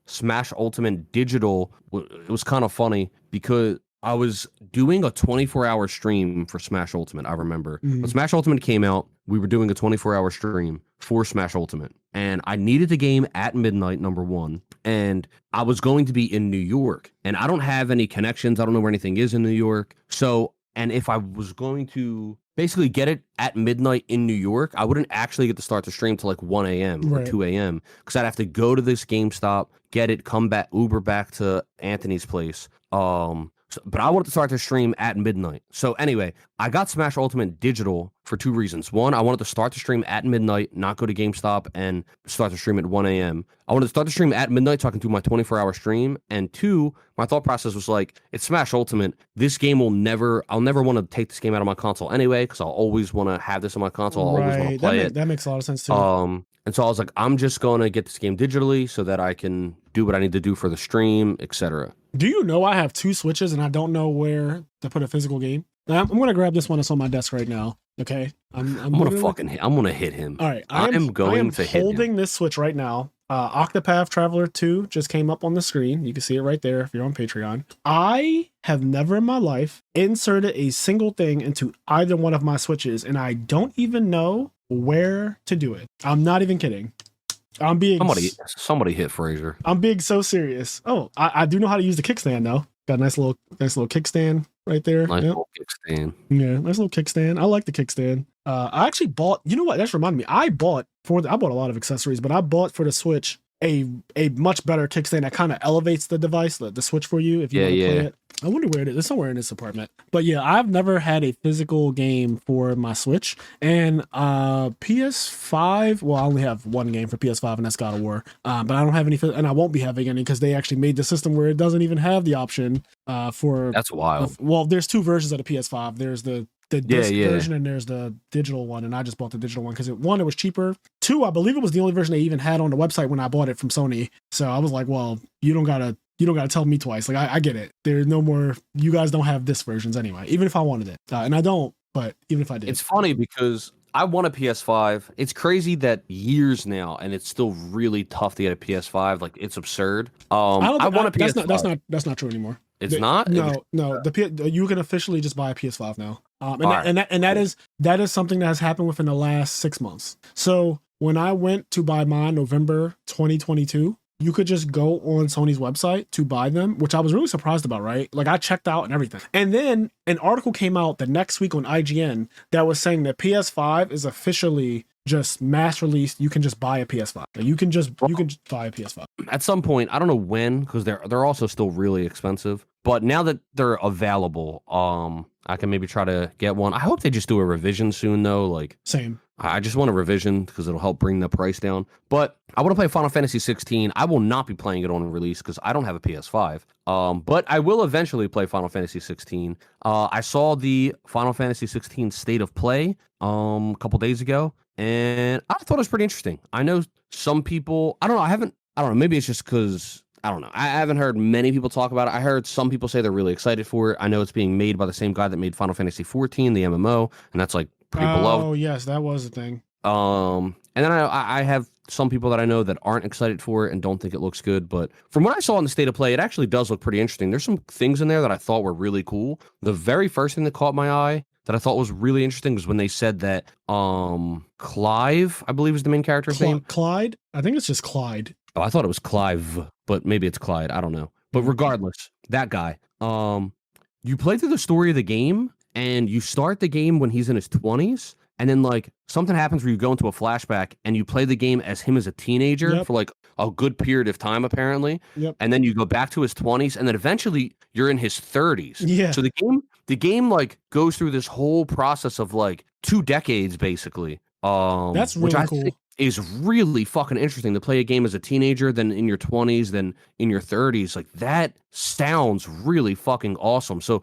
[SPEAKER 2] Smash Ultimate digital. It was kind of funny because I was doing a 24-hour stream for Smash Ultimate. I remember when Smash Ultimate came out, we were doing a 24-hour stream for Smash Ultimate, and I needed the game at midnight, number one, and I was going to be in New York, and I don't have any connections. I don't know where anything is in New York. So, and if I was going to basically get it at midnight in New York, I wouldn't actually get to start the stream till like 1 a.m. or 2 a.m. because I'd have to go to this GameStop, get it, come back, Uber back to Anthony's place. But I wanted to start the stream at midnight. So anyway, I got Smash Ultimate digital for two reasons. One, I wanted to start the stream at midnight, not go to GameStop and start the stream at 1 a.m. I wanted to start the stream at midnight so I can do my 24-hour stream. And two, my thought process was like, it's Smash Ultimate. This game I'll never want to take this game out of my console anyway, because I'll always want to have this on my console. I'll always want to play it.
[SPEAKER 1] That makes a lot of sense too.
[SPEAKER 2] And so I was like, I'm just going to get this game digitally so that I can do what I need to do for the stream, etc.
[SPEAKER 1] Do you know I have two Switches and I don't know where to put a physical game? I'm going to grab this one that's on my desk right now. Okay. I'm going
[SPEAKER 2] to hit him.
[SPEAKER 1] All right. I am holding this Switch right now. Octopath Traveler 2 just came up on the screen. You can see it right there if you're on Patreon. I have never in my life inserted a single thing into either one of my Switches, and I don't even know where to do it. I'm not even kidding. I'm being
[SPEAKER 2] somebody hit Fraser.
[SPEAKER 1] I'm being so serious. Oh, I do know how to use the kickstand though. Got a nice little kickstand right there.
[SPEAKER 2] Little kickstand.
[SPEAKER 1] Yeah, nice little kickstand. I like the kickstand. I actually bought. You know what? That's reminded me. I bought a lot of accessories, but I bought for the Switch a much better kickstand that kind of elevates the device, the Switch for you if you want to play it. I wonder where it is. It's somewhere in this apartment. But yeah, I've never had a physical game for my Switch. And PS5, well, I only have one game for PS5, and that's God of War. But I don't have any, and I won't be having any because they actually made the system where it doesn't even have the option for.
[SPEAKER 2] That's wild.
[SPEAKER 1] Well, there's two versions of the PS5. There's the disc version and there's the digital one, and I just bought the digital one because one, it was cheaper. Two, I believe it was the only version they even had on the website when I bought it from Sony. So I was like, well, you don't gotta tell me twice. Like I get it. There's no more. You guys don't have disc versions anyway. Even if I wanted it, and I don't. But even if I did,
[SPEAKER 2] it's funny because I want a PS5. It's crazy that years now, and it's still really tough to get a PS5. Like it's absurd. I want a PS5.
[SPEAKER 1] That's not true anymore.
[SPEAKER 2] It's not.
[SPEAKER 1] No. You can officially just buy a PS5 now. That is something that has happened within the last 6 months. So when I went to buy mine November 2022, you could just go on Sony's website to buy them, which I was really surprised about, right? Like I checked out and everything. And then an article came out the next week on IGN that was saying that PS5 is officially just mass released. You can just buy a PS5. You can just buy a PS5
[SPEAKER 2] at some point. I don't know when, because they're also still really expensive. But now that they're available, I can maybe try to get one. I hope they just do a revision soon, though. Like,
[SPEAKER 1] same.
[SPEAKER 2] I just want a revision because it'll help bring the price down. But I want to play Final Fantasy 16. I will not be playing it on release because I don't have a PS5. But I will eventually play Final Fantasy 16. I saw the Final Fantasy 16 State of Play a couple days ago, and I thought it was pretty interesting. I know some people. I don't know. Maybe it's just because. I don't know. I haven't heard many people talk about it. I heard some people say they're really excited for it. I know it's being made by the same guy that made Final Fantasy 14, the MMO, and that's like pretty beloved.
[SPEAKER 1] Oh, yes, that was the thing.
[SPEAKER 2] And then I have some people that I know that aren't excited for it and don't think it looks good. But from what I saw in the State of Play, it actually does look pretty interesting. There's some things in there that I thought were really cool. The very first thing that caught my eye that I thought was really interesting was when they said that Clive, I believe is the main character's name.
[SPEAKER 1] Clyde? I think it's just Clyde.
[SPEAKER 2] Oh, I thought it was Clive, but maybe it's Clyde. I don't know. But regardless, that guy, you play through the story of the game and you start the game when he's in his 20s. And then like something happens where you go into a flashback and you play the game as him as a teenager for like a good period of time, apparently. And then you go back to his 20s and then eventually you're in his 30s.
[SPEAKER 1] Yeah.
[SPEAKER 2] So the game like goes through this whole process of like 2 decades, basically.
[SPEAKER 1] That's really
[SPEAKER 2] which I
[SPEAKER 1] cool.
[SPEAKER 2] think is really fucking interesting to play a game as a teenager, then in your 20s, then in your 30s. Like that sounds really fucking awesome. So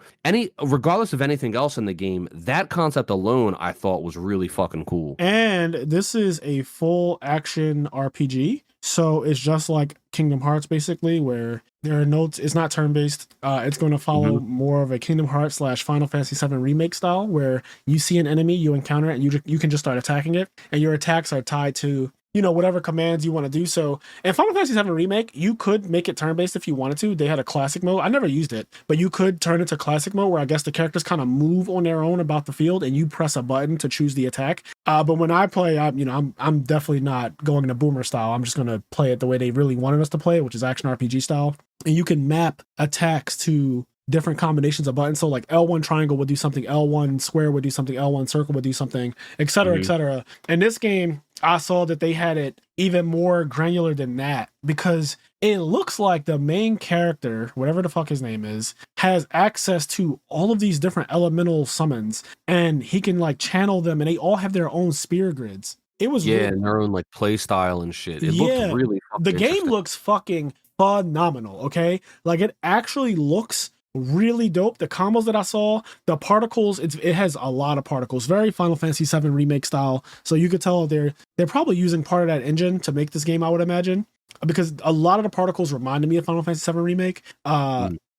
[SPEAKER 2] regardless of anything else in the game, that concept alone I thought was really fucking cool.
[SPEAKER 1] And this is a full action RPG. So it's just like Kingdom Hearts, basically, where there are notes. It's not turn-based. It's going to follow more of a Kingdom Hearts / Final Fantasy VII Remake style, where you see an enemy, you encounter it, and you can just start attacking it. And your attacks are tied to, whatever commands you want to do. So in Final Fantasy VII Remake, you could make it turn-based if you wanted to. They had a classic mode. I never used it, but you could turn it to classic mode where I guess the characters kind of move on their own about the field and you press a button to choose the attack. But when I play, I'm definitely not going into boomer style. I'm just going to play it the way they really wanted us to play it, which is action RPG style. And you can map attacks to different combinations of buttons. So like L1 triangle would do something, L1 square would do something, L1 circle would do something, et cetera, et cetera. In this game, I saw that they had it even more granular than that because it looks like the main character, whatever the fuck his name is, has access to all of these different elemental summons and he can like channel them and they all have their own spear grids. It was
[SPEAKER 2] and their own like play style and shit. It looked really fucking
[SPEAKER 1] the game looks fucking phenomenal, okay? Like it actually looks really dope. The combos that I saw, the particles, it has a lot of particles, very Final Fantasy VII Remake style. So you could tell they're probably using part of that engine to make this game, I would imagine, because a lot of the particles reminded me of Final Fantasy VII Remake.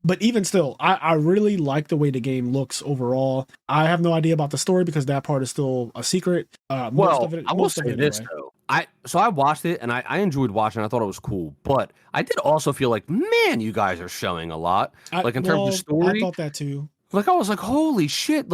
[SPEAKER 1] But even still, I really like the way the game looks overall. I have no idea about the story because that part is still a secret.
[SPEAKER 2] I will say this though. I watched it and I enjoyed watching. I thought it was cool, but I did also feel like, man, you guys are showing a lot. Like in terms of story,
[SPEAKER 1] I thought that too.
[SPEAKER 2] Like I was like, holy shit!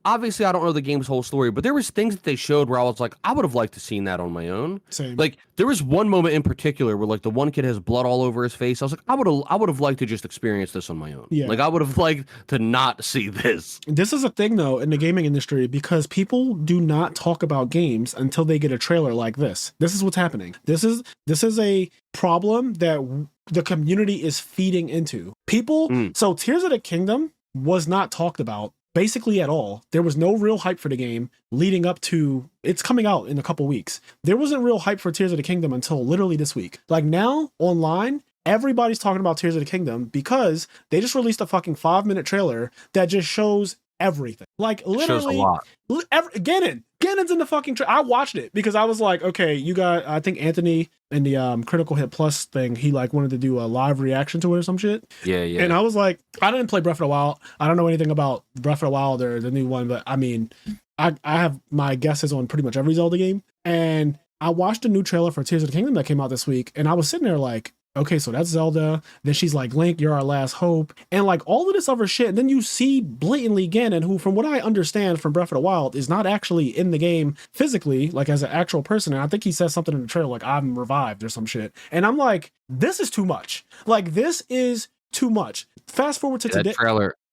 [SPEAKER 2] Obviously, I don't know the game's whole story, but there was things that they showed where I was like, I would have liked to seen that on my own.
[SPEAKER 1] Same.
[SPEAKER 2] Like there was one moment in particular where like the one kid has blood all over his face. I was like, I would have liked to just experience this on my own.
[SPEAKER 1] Yeah.
[SPEAKER 2] Like I would have liked to not see this.
[SPEAKER 1] This is a thing though in the gaming industry because people do not talk about games until they get a trailer like this. This is what's happening. This is a problem that the community is feeding into. People. So Tears of the Kingdom was not talked about basically at all. There was no real hype for the game leading up to it's coming out in a couple weeks. There wasn't real hype for Tears of the Kingdom until literally this week. Like now online, everybody's talking about Tears of the Kingdom because they just released a fucking 5-minute trailer that just shows everything. Like literally Ganon's in the fucking I watched it because I was like, okay, you got, I think Anthony in the Critical Hit Plus thing, he like wanted to do a live reaction to it or some shit.
[SPEAKER 2] Yeah.
[SPEAKER 1] And I was like, I didn't play Breath of the Wild. I don't know anything about Breath of the Wild or the new one, but I mean, I have my guesses on pretty much every Zelda game. And I watched a new trailer for Tears of the Kingdom that came out this week. And I was sitting there like, okay, so that's Zelda. Then she's like, Link, you're our last hope. And like all of this other shit. And then you see blatantly Ganon, who from what I understand from Breath of the Wild is not actually in the game physically, like as an actual person. And I think he says something in the trailer like, I'm revived or some shit. And I'm like, this is too much. Like this is too much. Fast forward to today.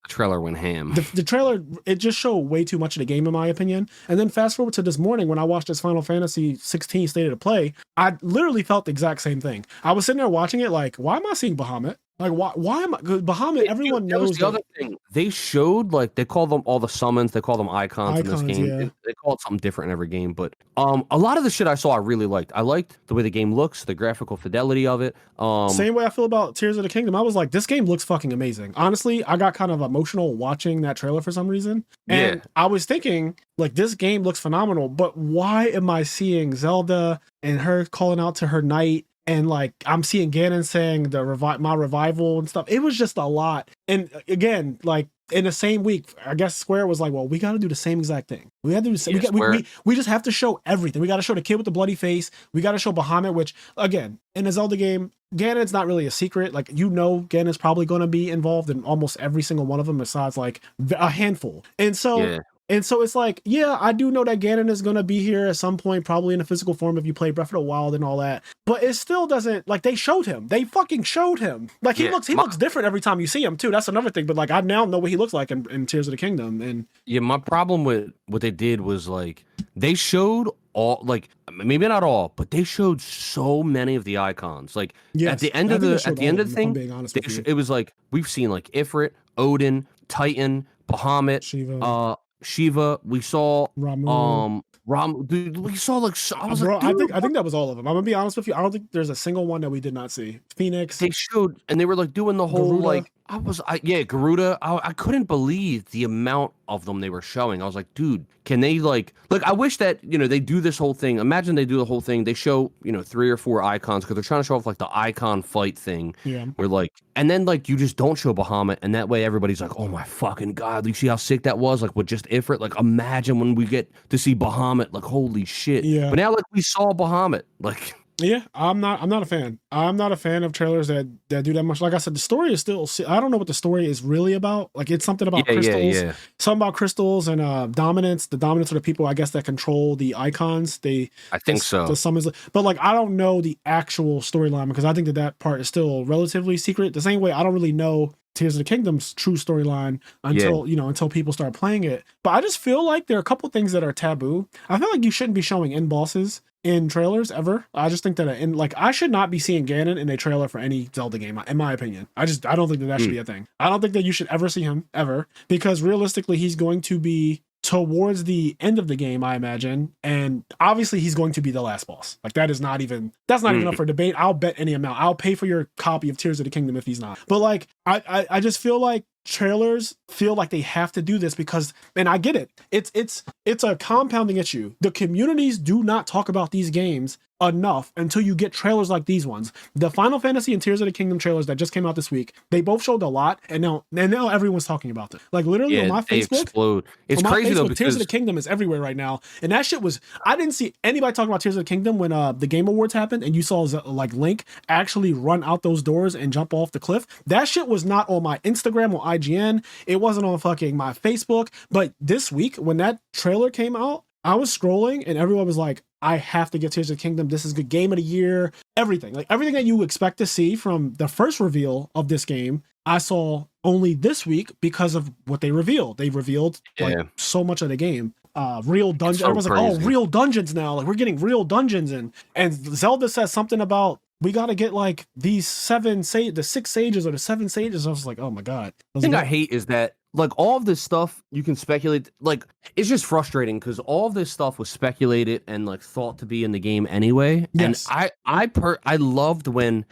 [SPEAKER 2] The trailer went ham.
[SPEAKER 1] The trailer, it just showed way too much of the game, in my opinion. And then fast forward to this morning when I watched this Final Fantasy 16 State of Play, I literally felt the exact same thing. I was sitting there watching it like, why am I seeing Bahamut? Like, why am I? Because Bahamut, everyone knows.
[SPEAKER 2] The other thing they showed, like, they call them all the summons, they call them icons in this game.
[SPEAKER 1] Yeah.
[SPEAKER 2] They call it something different in every game, but a lot of the shit I saw, I really liked. I liked the way the game looks, the graphical fidelity of it.
[SPEAKER 1] Same way I feel about Tears of the Kingdom. I was like, this game looks fucking amazing. Honestly, I got kind of emotional watching that trailer for some reason, and I was thinking, like, this game looks phenomenal, but why am I seeing Zelda and her calling out to her knight? And like I'm seeing Ganon saying my revival and stuff. It was just a lot. And again, like in the same week, I guess Square was like, well, we got to do the same exact thing. We got to do the same. We just have to show everything. We got to show the kid with the bloody face. We got to show Bahamut, which again, in a Zelda game, Ganon's not really a secret. Like, Ganon's probably going to be involved in almost every single one of them besides like a handful. And so it's like, yeah, I do know that Ganon is going to be here at some point, probably in a physical form if you play Breath of the Wild and all that. But it still doesn't, like, they showed him. They fucking showed him. Like, he looks different every time you see him, too. That's another thing. But, like, I now know what he looks like in Tears of the Kingdom. And
[SPEAKER 2] yeah, my problem with what they did was, like, they showed all, like, maybe not all, but they showed so many of the icons. Like, at the end of the thing, it was like, we've seen, like, Ifrit, Odin, Titan, Bahamut, Shiva, we saw dude, we saw like
[SPEAKER 1] I think that was all of them. I'm gonna be honest with you. I don't think there's a single one that we did not see. Phoenix.
[SPEAKER 2] They showed, and they were like doing the whole
[SPEAKER 1] Garuda.
[SPEAKER 2] Garuda. I couldn't believe the amount of them they were showing. I was like, dude, can they like I wish that they do this whole thing. Imagine they do the whole thing. They show 3 or 4 icons because they're trying to show off like the icon fight thing.
[SPEAKER 1] Yeah.
[SPEAKER 2] Where like, and then like you just don't show Bahamut, and that way everybody's like, oh my fucking god, you see how sick that was? Like with just Ifrit. Like imagine when we get to see Bahamut. Like holy shit.
[SPEAKER 1] Yeah.
[SPEAKER 2] But now like we saw Bahamut. Like.
[SPEAKER 1] Yeah, I'm not a fan. I'm not a fan of trailers that do that much. Like I said, the story is still, I don't know what the story is really about. Like it's something about crystals, something about crystals and dominance. The dominance are the people, I guess, that control the icons.
[SPEAKER 2] I think so.
[SPEAKER 1] The summons, but like I don't know the actual storyline because I think that part is still relatively secret. The same way I don't really know Tears of the Kingdom's true storyline until people start playing it. But I just feel like there are a couple things that are taboo. I feel like you shouldn't be showing end bosses in trailers ever. I just think that I should not be seeing Ganon in a trailer for any Zelda game, in my opinion. I don't think that should be a thing. I don't think that you should ever see him ever because realistically he's going to be towards the end of the game, I imagine, and obviously he's going to be the last boss. Like that's not even up for debate. I'll bet any amount. I'll pay for your copy of Tears of the Kingdom if he's not. But like I just feel like trailers feel like they have to do this because, and I get it, it's a compounding issue. The communities do not talk about these games enough until you get trailers like these ones. The Final Fantasy and Tears of the Kingdom trailers that just came out this week, they both showed a lot, and now everyone's talking about them. Like literally on my Facebook,
[SPEAKER 2] explode. It's crazy though because
[SPEAKER 1] Tears of the Kingdom is everywhere right now, and that shit was. I didn't see anybody talking about Tears of the Kingdom when the Game Awards happened, and you saw like Link actually run out those doors and jump off the cliff. That shit was not on my Instagram or IGN. It wasn't on fucking my Facebook. But this week when that trailer came out, I was scrolling and everyone was like, I have to get Tears of the Kingdom. This is good game of the year. Everything. Like everything that you expect to see from the first reveal of this game, I saw only this week because of what they revealed. They revealed like so much of the game. Real dungeons.
[SPEAKER 2] So
[SPEAKER 1] everyone's like, oh, real dungeons now. Like we're getting real dungeons. And Zelda says something about we got to get like the 6 sages or the 7 sages. I was like, oh my God.
[SPEAKER 2] The thing I hate is that like all of this stuff you can speculate, like it's just frustrating because all of this stuff was speculated and like thought to be in the game anyway.
[SPEAKER 1] Yes.
[SPEAKER 2] And I loved when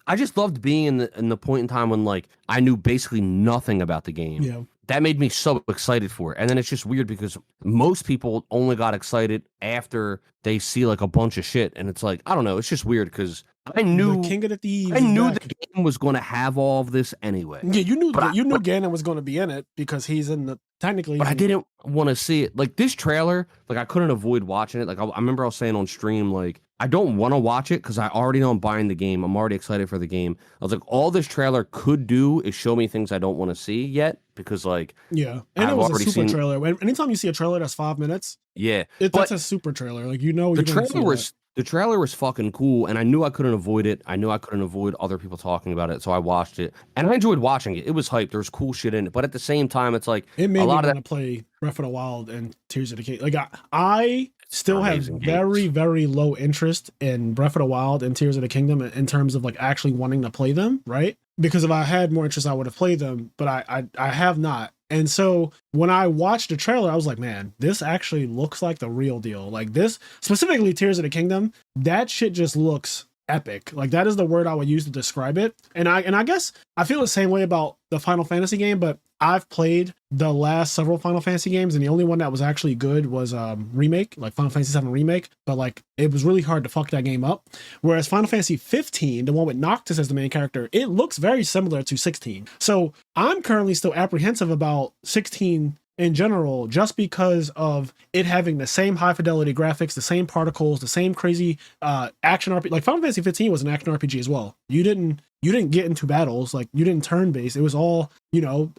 [SPEAKER 2] I just loved being in the point in time when like I knew basically nothing about the game.
[SPEAKER 1] Yeah.
[SPEAKER 2] That made me so excited for it. And then it's just weird because most people only got excited after they see like a bunch of shit. And it's like, I don't know. It's just weird because I knew
[SPEAKER 1] the King of the Thieves.
[SPEAKER 2] I knew the game was going to have all of this anyway.
[SPEAKER 1] Yeah, you knew Ganon was going to be in it because he's in the technically.
[SPEAKER 2] But I didn't want to see it. Like this trailer, like I couldn't avoid watching it. Like I remember I was saying on stream, like I don't want to watch it because I already know I'm buying the game. I'm already excited for the game. I was like, all this trailer could do is show me things I don't want to see yet because like
[SPEAKER 1] and it was a super trailer. Anytime you see a trailer that's 5 minutes,
[SPEAKER 2] that's
[SPEAKER 1] a super trailer. Like the
[SPEAKER 2] trailer was The trailer was fucking cool, and I knew I couldn't avoid it. I knew I couldn't avoid other people talking about it, so I watched it, and I enjoyed watching it. It was hype. There was cool shit in it, but at the same time, it's like
[SPEAKER 1] it made
[SPEAKER 2] a
[SPEAKER 1] me
[SPEAKER 2] lot
[SPEAKER 1] want
[SPEAKER 2] of
[SPEAKER 1] to play Breath of the Wild and Tears of the Kingdom. Like I still have very, very low interest in Breath of the Wild and Tears of the Kingdom in terms of like actually wanting to play them, right? Because if I had more interest, I would have played them, but I have not. And so when I watched the trailer, I was like, man, this actually looks like the real deal. Like this, specifically Tears of the Kingdom, that shit just looks epic. Like that is the word I would use to describe it. And I guess I feel the same way about the Final Fantasy game, but I've played the last several Final Fantasy games, and the only one that was actually good was Remake, like Final Fantasy 7 Remake, but like it was really hard to fuck that game up. Whereas Final Fantasy 15, the one with Noctis as the main character, it looks very similar to 16. So I'm currently still apprehensive about 16 in general, just because of it having the same high fidelity graphics, the same particles, the same crazy action RPG. Like Final Fantasy 15 was an action RPG as well. You didn't get into battles, like you didn't turn based. It was all,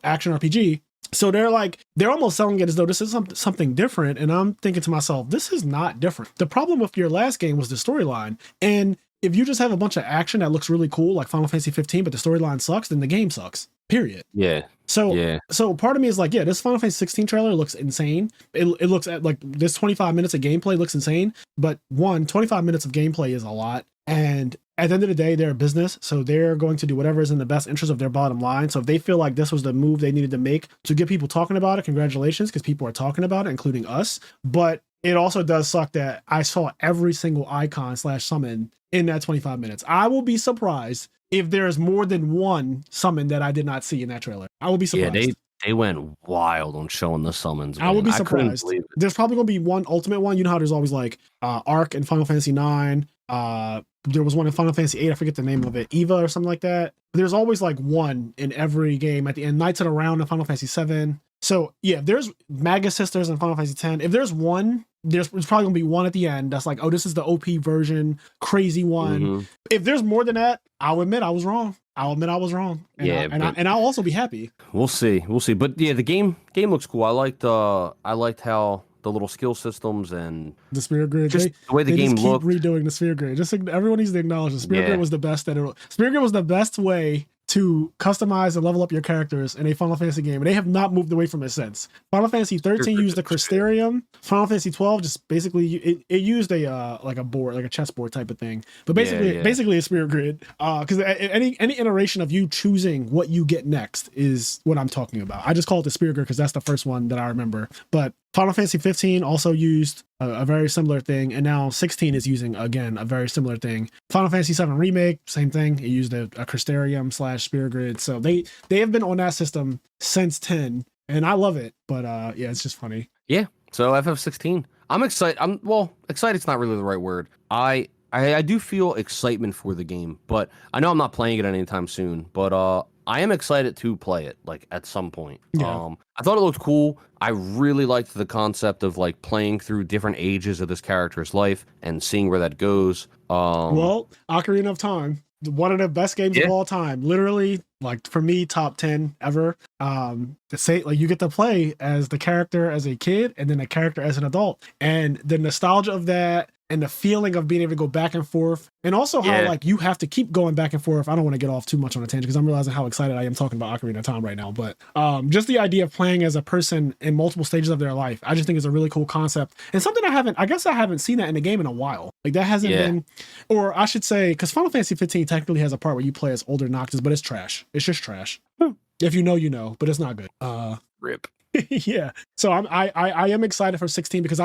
[SPEAKER 1] action RPG. So they're almost selling it as though this is something different. And I'm thinking to myself, this is not different. The problem with your last game was the storyline. And if you just have a bunch of action that looks really cool, like Final Fantasy 15, but the storyline sucks, then the game sucks. Period.
[SPEAKER 2] Yeah.
[SPEAKER 1] So part of me is like, yeah, this Final Fantasy 16 trailer looks insane. It looks at like this 25 minutes of gameplay looks insane, but 25 minutes of gameplay is a lot. And at the end of the day, they're a business, so they're going to do whatever is in the best interest of their bottom line. So if they feel like this was the move they needed to make to get people talking about it, congratulations, because people are talking about it, including us. But it also does suck that I saw every single icon / summon in that 25 minutes. I will be surprised if there's more than one summon that I did not see in that trailer. I will be surprised.
[SPEAKER 2] Yeah, they went wild on showing the summons. Man.
[SPEAKER 1] I would be surprised. There's probably going to be one ultimate one. You know how there's always like Arc in Final Fantasy 9. There was one in Final Fantasy 8. I forget the name of it. Eva or something like that. There's always like one in every game at the end. Knights of the Round in Final Fantasy 7. So yeah, there's Magus Sisters in Final Fantasy 10. If there's one, there's probably gonna be one at the end that's like, oh, this is the OP version, crazy one. Mm-hmm. If there's more than that, I'll admit I was wrong. And I'll also be happy.
[SPEAKER 2] We'll see. But yeah, the game looks cool. I liked how the little skill systems and
[SPEAKER 1] the Spirit Grid,
[SPEAKER 2] just the way the game looked.
[SPEAKER 1] Redoing the Spirit Grid. Just everyone needs to acknowledge the Spirit Grid was the best. Spirit Grid was the best way to customize and level up your characters in a Final Fantasy game, and they have not moved away from it since. Final Fantasy 13 used the Crystarium. Final Fantasy 12 just basically it used a like a board, like a chessboard type of thing, but basically a Spirit Grid. Because any iteration of you choosing what you get next is what I'm talking about. I just call it the Spirit Grid because that's the first one that I remember. But Final Fantasy 15 also used a very similar thing, and now 16 is using, again, a very similar thing. Final Fantasy 7 Remake, same thing. It used a Crystarium / Spirit Grid. So they have been on that system since 10, and I love it. But yeah, it's just funny.
[SPEAKER 2] Yeah, so FF16. I'm excited. Excited's not really the right word. I do feel excitement for the game, but I know I'm not playing it anytime soon. But I am excited to play it, like, at some point. Yeah. I thought it looked cool. I really liked the concept of, like, playing through different ages of this character's life and seeing where that goes.
[SPEAKER 1] Well, Ocarina of Time, one of the best games of all time. Literally, like, for me, top 10 ever. You get to play as the character as a kid and then the character as an adult. And the nostalgia of that, and the feeling of being able to go back and forth, and also how like you have to keep going back and forth. I don't want to get off too much on a tangent because I'm realizing how excited I am talking about Ocarina of Time right now. But just the idea of playing as a person in multiple stages of their life, I just think is a really cool concept, and something I haven't seen that in the game in a while. Like that hasn't been, or I should say, because Final Fantasy 15 technically has a part where you play as older Noctis, but it's trash. It's just trash. If you know, but it's not good.
[SPEAKER 2] Rip.
[SPEAKER 1] Yeah. So I am excited for 16 because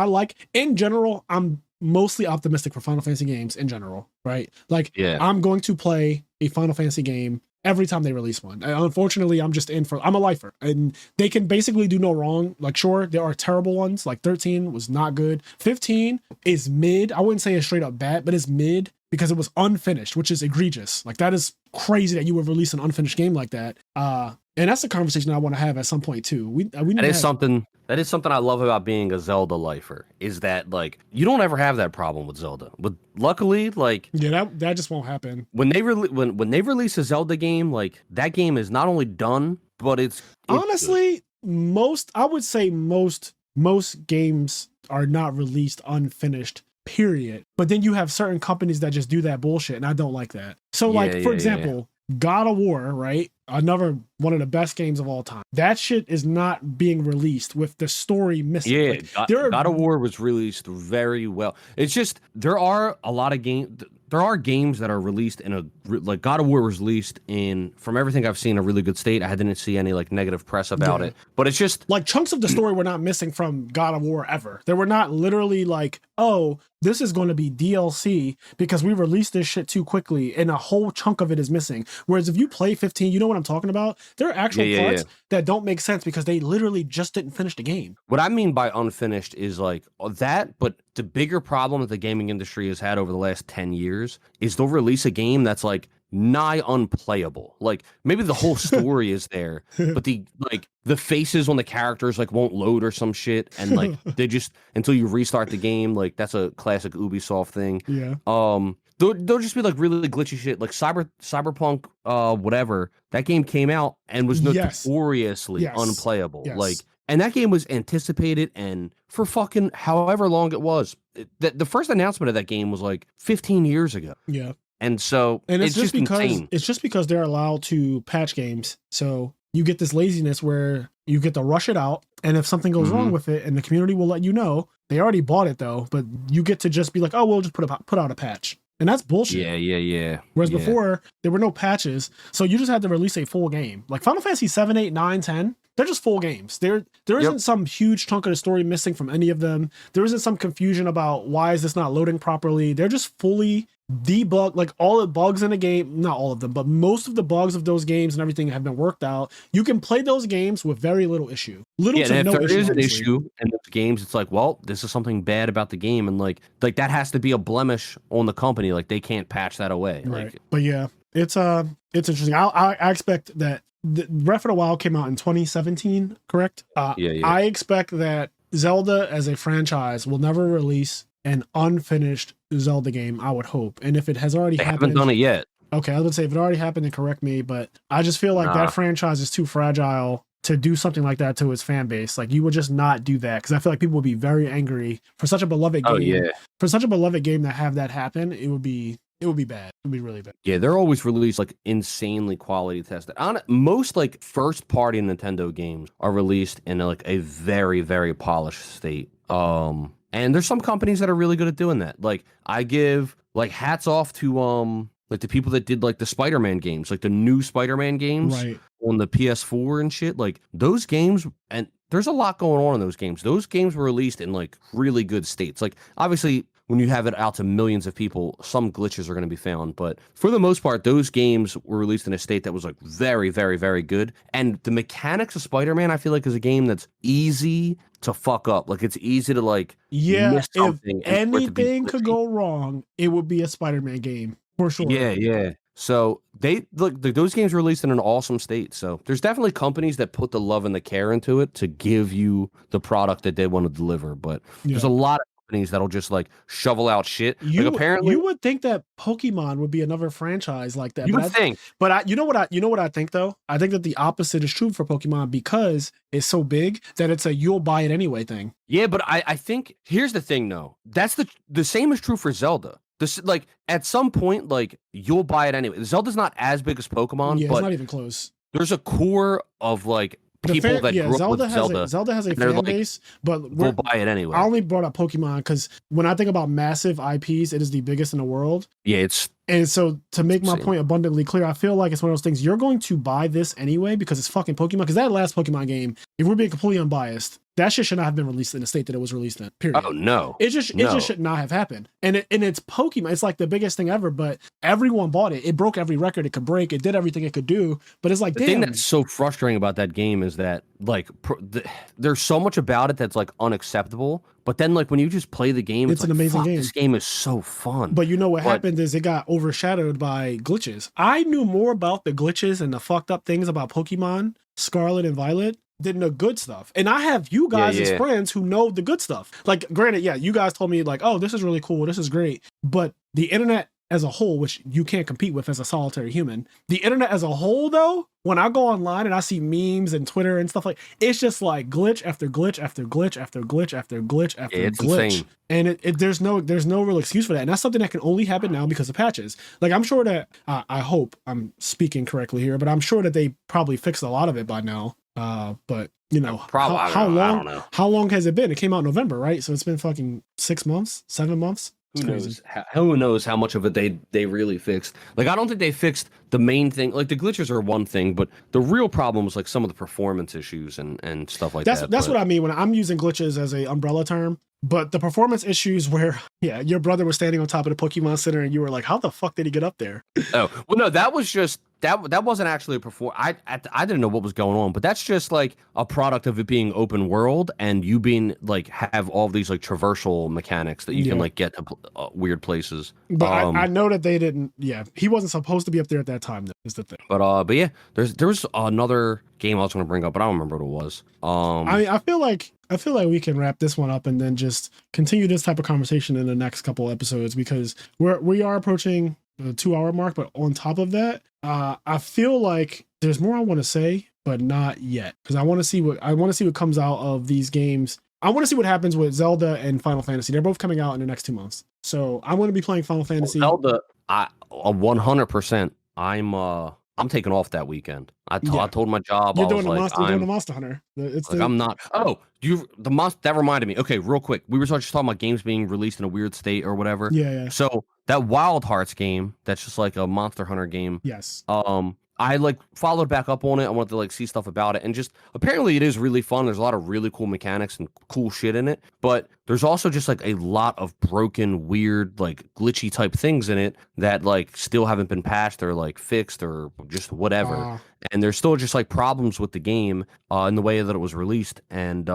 [SPEAKER 1] in general, I'm mostly optimistic for Final Fantasy games in general, right? Like, I'm going to play a Final Fantasy game every time they release one. Unfortunately, I'm a lifer, and they can basically do no wrong. Like, sure, there are terrible ones. Like 13 was not good. 15 is mid. I wouldn't say it's straight up bad, but it's mid because it was unfinished, which is egregious. Like, that is crazy that you would release an unfinished game like that. And that's a conversation I want to have at some point too. That is something
[SPEAKER 2] I love about being a Zelda lifer, is that, like, you don't ever have that problem with Zelda. But luckily, like,
[SPEAKER 1] that just won't happen.
[SPEAKER 2] When they release a Zelda game, like, that game is not only done, but it's
[SPEAKER 1] honestly good. I would say most games are not released unfinished period. But then you have certain companies that just do that bullshit, and I don't like that. So like, for example, God of War, right? Another one of the best games of all time. That shit is not being released with the story missing.
[SPEAKER 2] Yeah,
[SPEAKER 1] like,
[SPEAKER 2] God of War was released very well. It's just there are a lot of games. There are games that are released in like God of War was released in, from everything I've seen, a really good state. I didn't see any like negative press about it, but it's just
[SPEAKER 1] like chunks of the story were not missing from God of War ever. They were not literally like, oh, this is going to be DLC because we released this shit too quickly and a whole chunk of it is missing. Whereas if you play 15, you know what I'm talking about? There are actual parts that don't make sense because they literally just didn't finish the game.
[SPEAKER 2] What I mean by unfinished is like that, but the bigger problem that the gaming industry has had over the last 10 years is they'll release a game that's like nigh unplayable. Like maybe the whole story is there, but the faces on the characters like won't load or some shit, and like they just until you restart the game. Like that's a classic Ubisoft thing.
[SPEAKER 1] Yeah.
[SPEAKER 2] They'll just be like really glitchy shit, like Cyberpunk, whatever. That game came out and was notoriously unplayable.
[SPEAKER 1] Yes.
[SPEAKER 2] Like, and that game was anticipated, and for fucking however long it was. The first announcement of that game was like 15 years ago.
[SPEAKER 1] Yeah.
[SPEAKER 2] And so it's just
[SPEAKER 1] because
[SPEAKER 2] insane.
[SPEAKER 1] It's just because they're allowed to patch games. So you get this laziness where you get to rush it out, and if something goes wrong with it, and the community will let you know. They already bought it though, but you get to just be like, oh, we'll just put out a patch. And that's bullshit.
[SPEAKER 2] Yeah.
[SPEAKER 1] Whereas before, there were no patches, so you just had to release a full game. Like Final Fantasy 7, 8, 9, 10, they're just full games. There isn't some huge chunk of the story missing from any of them. There isn't some confusion about why is this not loading properly. They're just fully debugged. Like all the bugs in the game, not all of them, but most of the bugs of those games and everything have been worked out. You can play those games with very little issue. Little to no issue.
[SPEAKER 2] If there is an issue in those games, it's like, well, this is something bad about the game, and like that has to be a blemish on the company. Like they can't patch that away.
[SPEAKER 1] Right.
[SPEAKER 2] Like,
[SPEAKER 1] but yeah, it's interesting. I expect that the Breath of the Wild came out in 2017, correct? I expect that Zelda as a franchise will never release an unfinished Zelda game, I would hope. And if it has already happened,
[SPEAKER 2] haven't done it yet.
[SPEAKER 1] Okay, I was gonna say if it already happened, then correct me. But I just feel like that franchise is too fragile to do something like that to its fan base. Like you would just not do that because I feel like people would be very angry for such a beloved game. For such a beloved game to have that happen, it would be bad. It would be really bad.
[SPEAKER 2] Yeah, they're always released like insanely quality tested. Most like first party Nintendo games are released in like a very, very polished state. And there's some companies that are really good at doing that. Like I give like hats off to like the people that did like the Spider-Man games, like the new Spider-Man games on the PS4 and shit. Like those games, and there's a lot going on in those games. Those games were released in like really good states. Like obviously when you have it out to millions of people, some glitches are going to be found. But for the most part, those games were released in a state that was like very, very, very good. And the mechanics of Spider-Man, I feel like, is a game that's easy to fuck up. Like it's easy to like miss something.
[SPEAKER 1] If anything could go wrong, it would be a Spider-Man game for sure.
[SPEAKER 2] Yeah. So they look, those games were released in an awesome state. So there's definitely companies that put the love and the care into it to give you the product that they want to deliver. But there's a lot of companies that'll just like shovel out shit. Like apparently,
[SPEAKER 1] you would think that Pokemon would be another franchise like that.
[SPEAKER 2] You would think,
[SPEAKER 1] but you know what I think though. I think that the opposite is true for Pokemon because it's so big that it's a you'll buy it anyway thing.
[SPEAKER 2] Yeah, but I think here's the thing though. That's the same is true for Zelda. This like at some point like you'll buy it anyway. Zelda's not as big as Pokemon, but
[SPEAKER 1] it's not even close.
[SPEAKER 2] There's a core of like people that grew up with Zelda.
[SPEAKER 1] Zelda has a fan base, but
[SPEAKER 2] we'll buy it anyway.
[SPEAKER 1] I only brought up Pokemon because when I think about massive IPs, it is the biggest in the world.
[SPEAKER 2] Yeah,
[SPEAKER 1] and so to make my point abundantly clear, I feel like it's one of those things you're going to buy this anyway because it's fucking Pokemon. Because that last Pokemon game, if we're being completely unbiased, that shit should not have been released in the state that it was released in. Period.
[SPEAKER 2] Oh no,
[SPEAKER 1] it just should not have happened. And it's Pokemon. It's like the biggest thing ever. But everyone bought it. It broke every record it could break. It did everything it could do. But it's like
[SPEAKER 2] the thing that's so frustrating about that game is that like there's so much about it that's like unacceptable. But then, like, when you just play the game,
[SPEAKER 1] it's an amazing game.
[SPEAKER 2] This game is so fun.
[SPEAKER 1] But you know what happened is it got overshadowed by glitches. I knew more about the glitches and the fucked up things about Pokemon Scarlet and Violet than the good stuff. And I have you guys as friends who know the good stuff. Like, granted, you guys told me, like, oh, this is really cool. This is great. But the internet as a whole, which you can't compete with as a solitary human. The internet as a whole, though, when I go online and I see memes and Twitter and stuff like, it's just like glitch after glitch after glitch after glitch after glitch after
[SPEAKER 2] it's
[SPEAKER 1] glitch.
[SPEAKER 2] Insane.
[SPEAKER 1] And there's no real excuse for that. And that's something that can only happen now because of patches. Like, I'm sure that, I hope I'm speaking correctly here, but I'm sure that they probably fixed a lot of it by now. But you know, how long has it been? It came out in November, right? So it's been fucking 6 months, 7 months.
[SPEAKER 2] Who knows how much of it they really fixed? Like, I don't think they fixed the main thing. Like, the glitches are one thing, but the real problem was like some of the performance issues and stuff like that.
[SPEAKER 1] That's what I mean when I'm using glitches as a umbrella term. But the performance issues where, yeah, your brother was standing on top of the Pokemon Center and you were like, how the fuck did he get up there?
[SPEAKER 2] Oh, well, no, that was just, that wasn't actually a I didn't know what was going on, but that's just like a product of it being open world and you being like, have all these like traversal mechanics that you can like get to weird places.
[SPEAKER 1] But I know that they didn't, he wasn't supposed to be up there at that time, though, is the thing.
[SPEAKER 2] But yeah, there was another game I was going to bring up, but I don't remember what it was.
[SPEAKER 1] I mean, I feel like we can wrap this one up and then just continue this type of conversation in the next couple episodes because we are approaching the 2-hour mark. But on top of that, I feel like there's more I want to say, but not yet because I want to see what comes out of these games. I want to see what happens with Zelda and Final Fantasy. They're both coming out in the next 2 months, so I'm going to be playing Final Fantasy.
[SPEAKER 2] Zelda, 100%. I'm taking off that weekend. I told my job.
[SPEAKER 1] You're doing the Monster Hunter.
[SPEAKER 2] I'm not. Oh, that reminded me. Okay, real quick. We were just talking about games being released in a weird state or whatever.
[SPEAKER 1] Yeah.
[SPEAKER 2] So that Wild Hearts game, that's just like a Monster Hunter game.
[SPEAKER 1] Yes.
[SPEAKER 2] I like followed back up on it. I wanted to like see stuff about it, and just apparently it is really fun. There's a lot of really cool mechanics and cool shit in it, but there's also just like a lot of broken, weird, like glitchy type things in it that like still haven't been patched or like fixed or just whatever. And there's still just like problems with the game in the way that it was released, and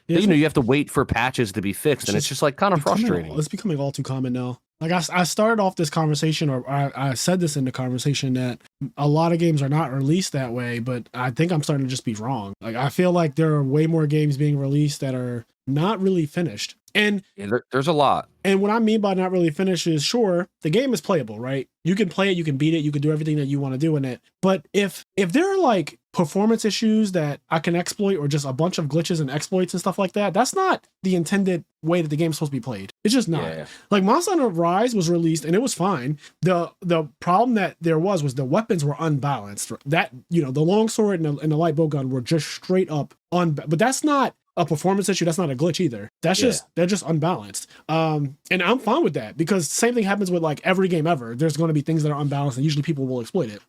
[SPEAKER 2] you have to wait for patches to be fixed, and it's just like kind of frustrating.
[SPEAKER 1] It's becoming all too common now. Like I started off this conversation, or I said this in the conversation that a lot of games are not released that way, but I think I'm starting to just be wrong. Like I feel like there are way more games being released that are not really finished. And
[SPEAKER 2] there's a lot.
[SPEAKER 1] And what I mean by not really finished is, sure, the game is playable, right? You can play it, you can beat it, you can do everything that you want to do in it. But if there are like performance issues that I can exploit or just a bunch of glitches and exploits and stuff like that, that's not the intended way that the game's supposed to be played. It's just not. Yeah. Like Monster Hunter Rise was released and it was fine. The problem that there was the weapons were unbalanced. That, the longsword and the light bowgun were just straight up but that's not a performance issue. That's not a glitch either. They're just unbalanced. And I'm fine with that because same thing happens with like every game ever. There's going to be things that are unbalanced and usually people will exploit it.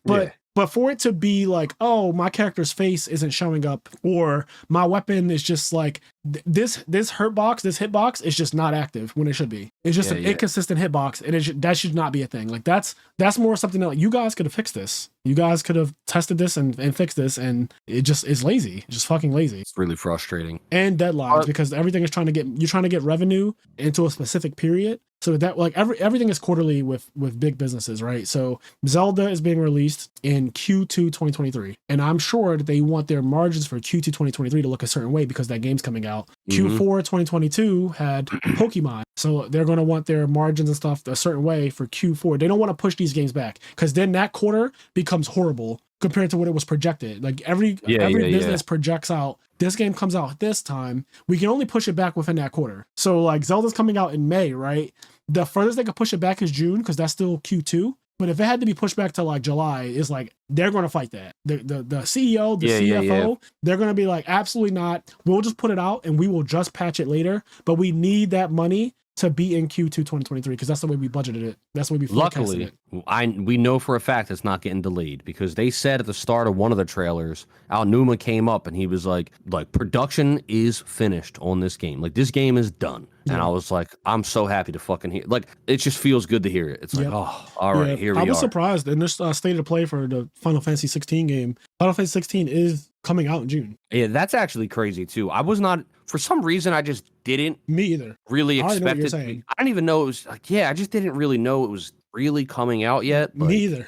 [SPEAKER 1] But for it to be like, oh, my character's face isn't showing up, or my weapon is just like this hitbox is just not active when it should be. It's just an inconsistent hitbox, and that should not be a thing. Like that's more something that like, you guys could have fixed this. You guys could have tested this and fixed this, and it just is lazy. Just fucking lazy.
[SPEAKER 2] It's really frustrating.
[SPEAKER 1] And deadlines because everything is trying to get revenue into a specific period. So that like everything is quarterly with big businesses, right? So Zelda is being released in Q2 2023, and I'm sure that they want their margins for Q2 2023 to look a certain way because that game's coming out. Mm-hmm. Q4 2022 had Pokemon, so they're going to want their margins and stuff a certain way for Q4. They don't want to push these games back because then that quarter becomes horrible compared to what it was projected. Like every business projects out, this game comes out this time, we can only push it back within that quarter. So like Zelda's coming out in May, right? The furthest they could push it back is June because that's still Q2. But if it had to be pushed back to like July, it's like they're going to fight that. The CEO, the CFO, they're going to be like, absolutely not. We'll just put it out and we will just patch it later. But we need that money to be in Q2 2023 because that's the way we budgeted it. That's the way we forecasted it.
[SPEAKER 2] We know for a fact it's not getting delayed because they said at the start of one of the trailers, Al Numa came up and he was like production is finished on this game. Like this game is done. Yeah. And I was like, I'm so happy to fucking hear. Like it just feels good to hear it. It's like, oh, all right, here we are.
[SPEAKER 1] I was surprised in this state of play for the Final Fantasy 16 game. Final Fantasy 16 is coming out in June.
[SPEAKER 2] Yeah, that's actually crazy too. I was not, for some reason, I just didn't.
[SPEAKER 1] Me either.
[SPEAKER 2] Really expect it. I didn't even know it was like, I just didn't really know it was really coming out yet.
[SPEAKER 1] Me either.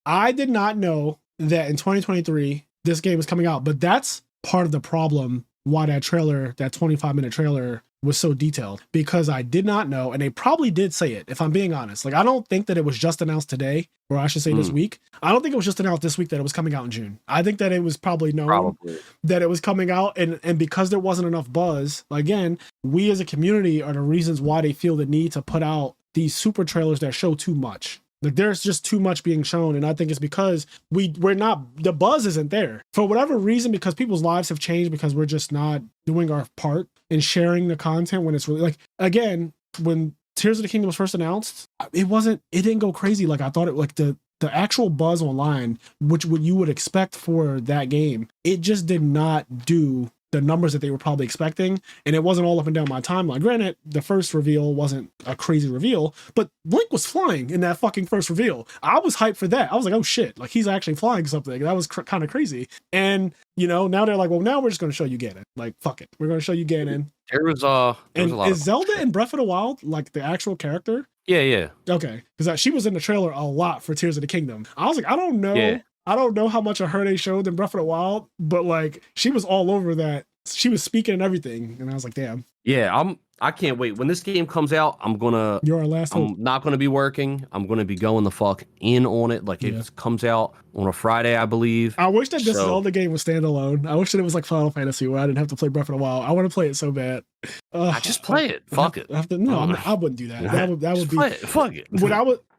[SPEAKER 1] I did not know that in 2023 this game was coming out, but that's part of the problem why that 25-minute trailer was so detailed, because I did not know, and they probably did say it, if I'm being honest. Like, I don't think that it was just announced today, or I should say this week. I don't think it was just announced this week that it was coming out in June. I think that it was probably known that it was coming out, and because there wasn't enough buzz, again, we as a community are the reasons why they feel the need to put out these super trailers that show too much. Like, there's just too much being shown, and I think it's because we're not, the buzz isn't there for whatever reason, because people's lives have changed, because we're just not doing our part in sharing the content when it's really, like, again, when Tears of the Kingdom was first announced, it didn't go crazy like I thought it, like the actual buzz online, which you would expect for that game, it just did not do the numbers that they were probably expecting, and it wasn't all up and down my timeline. Granted, the first reveal wasn't a crazy reveal, but Link was flying in that fucking first reveal. I was hyped for that. I was like, oh shit, like he's actually flying something. That was kind of crazy. And now they're like, well, now we're just going to show you Ganon. Like, fuck it, we're going to show you Ganon.
[SPEAKER 2] There was a lot.
[SPEAKER 1] Is Zelda in Breath of the Wild like the actual character?
[SPEAKER 2] Yeah.
[SPEAKER 1] Okay, because she was in the trailer a lot for Tears of the Kingdom. I was like, I don't know. Yeah. I don't know how much of her they showed in Breath of the Wild, but like she was all over that. She was speaking and everything, and I was like, damn.
[SPEAKER 2] Yeah, I can't wait. When this game comes out,
[SPEAKER 1] You're our last hope.
[SPEAKER 2] I'm not gonna be working. I'm gonna be going the fuck in on it. Like it comes out on a Friday, I believe.
[SPEAKER 1] I wish that this Zelda game was standalone. I wish that it was like Final Fantasy, where I didn't have to play Breath of the Wild. I want to play it so bad.
[SPEAKER 2] I just play it. Fuck it.
[SPEAKER 1] I wouldn't do that. That would be.
[SPEAKER 2] Play it. Fuck it.
[SPEAKER 1] When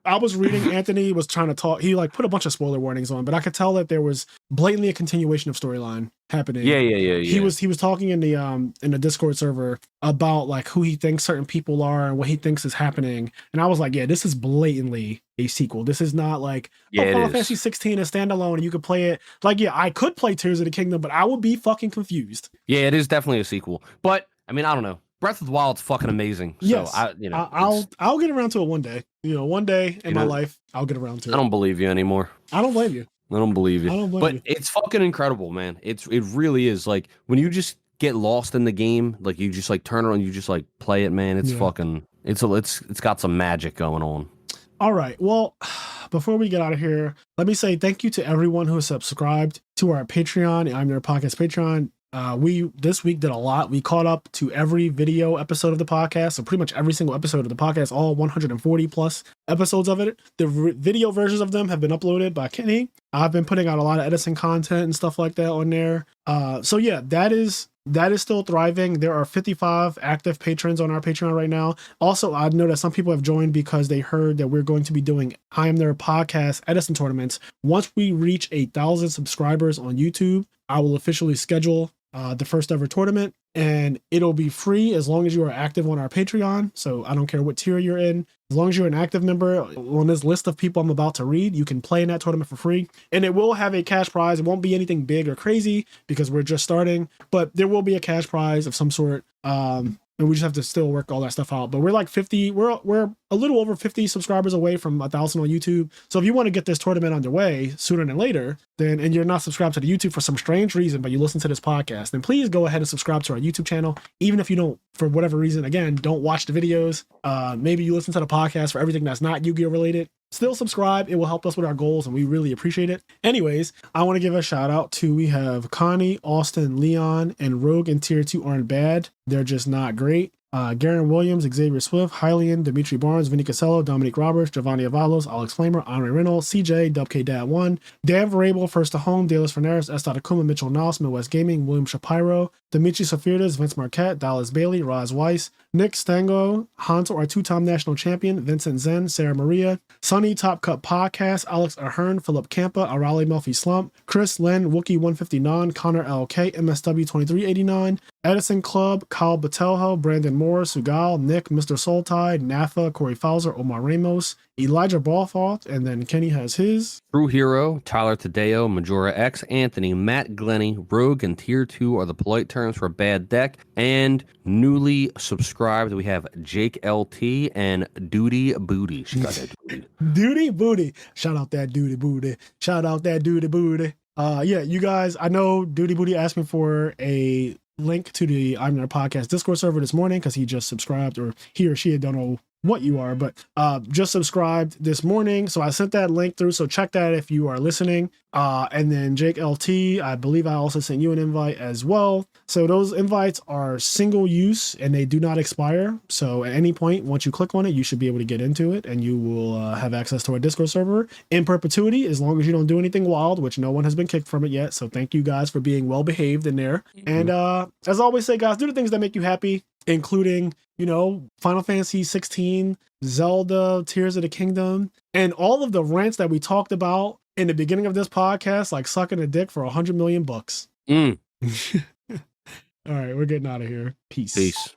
[SPEAKER 1] I was reading, Anthony was trying to talk. He like put a bunch of spoiler warnings on, but I could tell that there was blatantly a continuation of storyline happening.
[SPEAKER 2] Yeah.
[SPEAKER 1] He was talking in the Discord server about like who he thinks certain people are and what he thinks is happening. And I was like, yeah, this is blatantly a sequel. This is not like Final Fantasy 16 is standalone and you could play it. Like, yeah, I could play Tears of the Kingdom, but I would be fucking confused.
[SPEAKER 2] Yeah, it is definitely a sequel. But I mean, I don't know. Breath of the Wild's fucking amazing.
[SPEAKER 1] Yes,
[SPEAKER 2] so
[SPEAKER 1] I'll get around to it one day. One day in my life, I'll get around to it.
[SPEAKER 2] I don't believe you anymore.
[SPEAKER 1] I don't blame you.
[SPEAKER 2] I don't believe you.
[SPEAKER 1] I don't blame
[SPEAKER 2] but
[SPEAKER 1] you.
[SPEAKER 2] It's fucking incredible, man. It really is. Like when you just get lost in the game, like you just like turn around, you just like play it, man. It's fucking. It's got some magic going on.
[SPEAKER 1] All right. Well, before we get out of here, let me say thank you to everyone who has subscribed to our Patreon, IMNerd Podcast Patreon. We this week did a lot. We caught up to every video episode of the podcast, so pretty much every single episode of the podcast, all 140 plus episodes of it. The video versions of them have been uploaded by Kenny. I've been putting out a lot of Edison content and stuff like that on there. So yeah, that is still thriving. There are 55 active patrons on our Patreon right now. Also, I know that some people have joined because they heard that we're going to be doing IMNerdpodcast Edison tournaments. Once we reach 1,000 subscribers on YouTube, I will officially schedule the first ever tournament, and it'll be free as long as you are active on our Patreon. So I don't care what tier you're in. As long as you're an active member on this list of people I'm about to read, you can play in that tournament for free. And it will have a cash prize. It won't be anything big or crazy because we're just starting, but there will be a cash prize of some sort. And we just have to still work all that stuff out. But we're like 50, we're a little over 50 subscribers away from 1,000 on YouTube. So if you want to get this tournament underway sooner than later, and you're not subscribed to the YouTube for some strange reason, but you listen to this podcast, then please go ahead and subscribe to our YouTube channel. Even if you don't, for whatever reason, again, don't watch the videos. Maybe you listen to the podcast for everything that's not Yu-Gi-Oh related. Still subscribe. It will help us with our goals, and we really appreciate it. Anyways, I want to give a shout out to, we have Connie, Austin, Leon, and Rogue in Tier 2 aren't bad. They're just not great. Garen Williams, Xavier Swift, Hylian, Dimitri Barnes, Vinny Casello, Dominic Roberts, Giovanni Avalos, Alex Flamer, Andre Reynolds, CJ, WK-Dad1, Dan Varable, First to Home, Dallas Fernaris, S. Akuma, Mitchell Noss, Midwest Gaming, William Shapiro, Dimitri Safirdas, Vince Marquette, Dallas Bailey, Roz Weiss, Nick Stango, Hanto, our two-time national champion, Vincent Zen, Sarah Maria, Sunny Top Cut Podcast, Alex Ahern, Philip Campa, Arali Melfi Slump, Chris Len, Wookie159, Connor LK, MSW2389, Edison Club, Kyle Batelho, Brandon Moore, Sugal, Nick, Mr. Soultide, Nafa, Corey Fowler, Omar Ramos, Elijah Balfault, and then Kenny has his.
[SPEAKER 2] True Hero, Tyler Tadeo, Majora X, Anthony, Matt Glenny, Rogue, and Tier 2 are the polite terms for a bad deck. And newly subscribed, we have Jake LT and Duty Booty. She got that duty.
[SPEAKER 1] Duty Booty. Shout out that Duty Booty. Shout out that Duty Booty. Yeah, you guys, I know Duty Booty asked me for a link to the IMNerd Podcast Discord server this morning because he just subscribed, or he or she, I don't know what you are, but just subscribed this morning. So I sent that link through. So check that if you are listening. And then Jake LT, I believe I also sent you an invite as well. So those invites are single use and they do not expire. So at any point, once you click on it, you should be able to get into it and you will have access to our Discord server in perpetuity, as long as you don't do anything wild, which no one has been kicked from it yet. So thank you guys for being well behaved in there. And as I always say, guys, do the things that make you happy, including, you know, Final Fantasy 16, Zelda, Tears of the Kingdom, and all of the rants that we talked about in the beginning of this podcast, like sucking a dick for 100 million bucks. All right, we're getting out of here. Peace. Peace.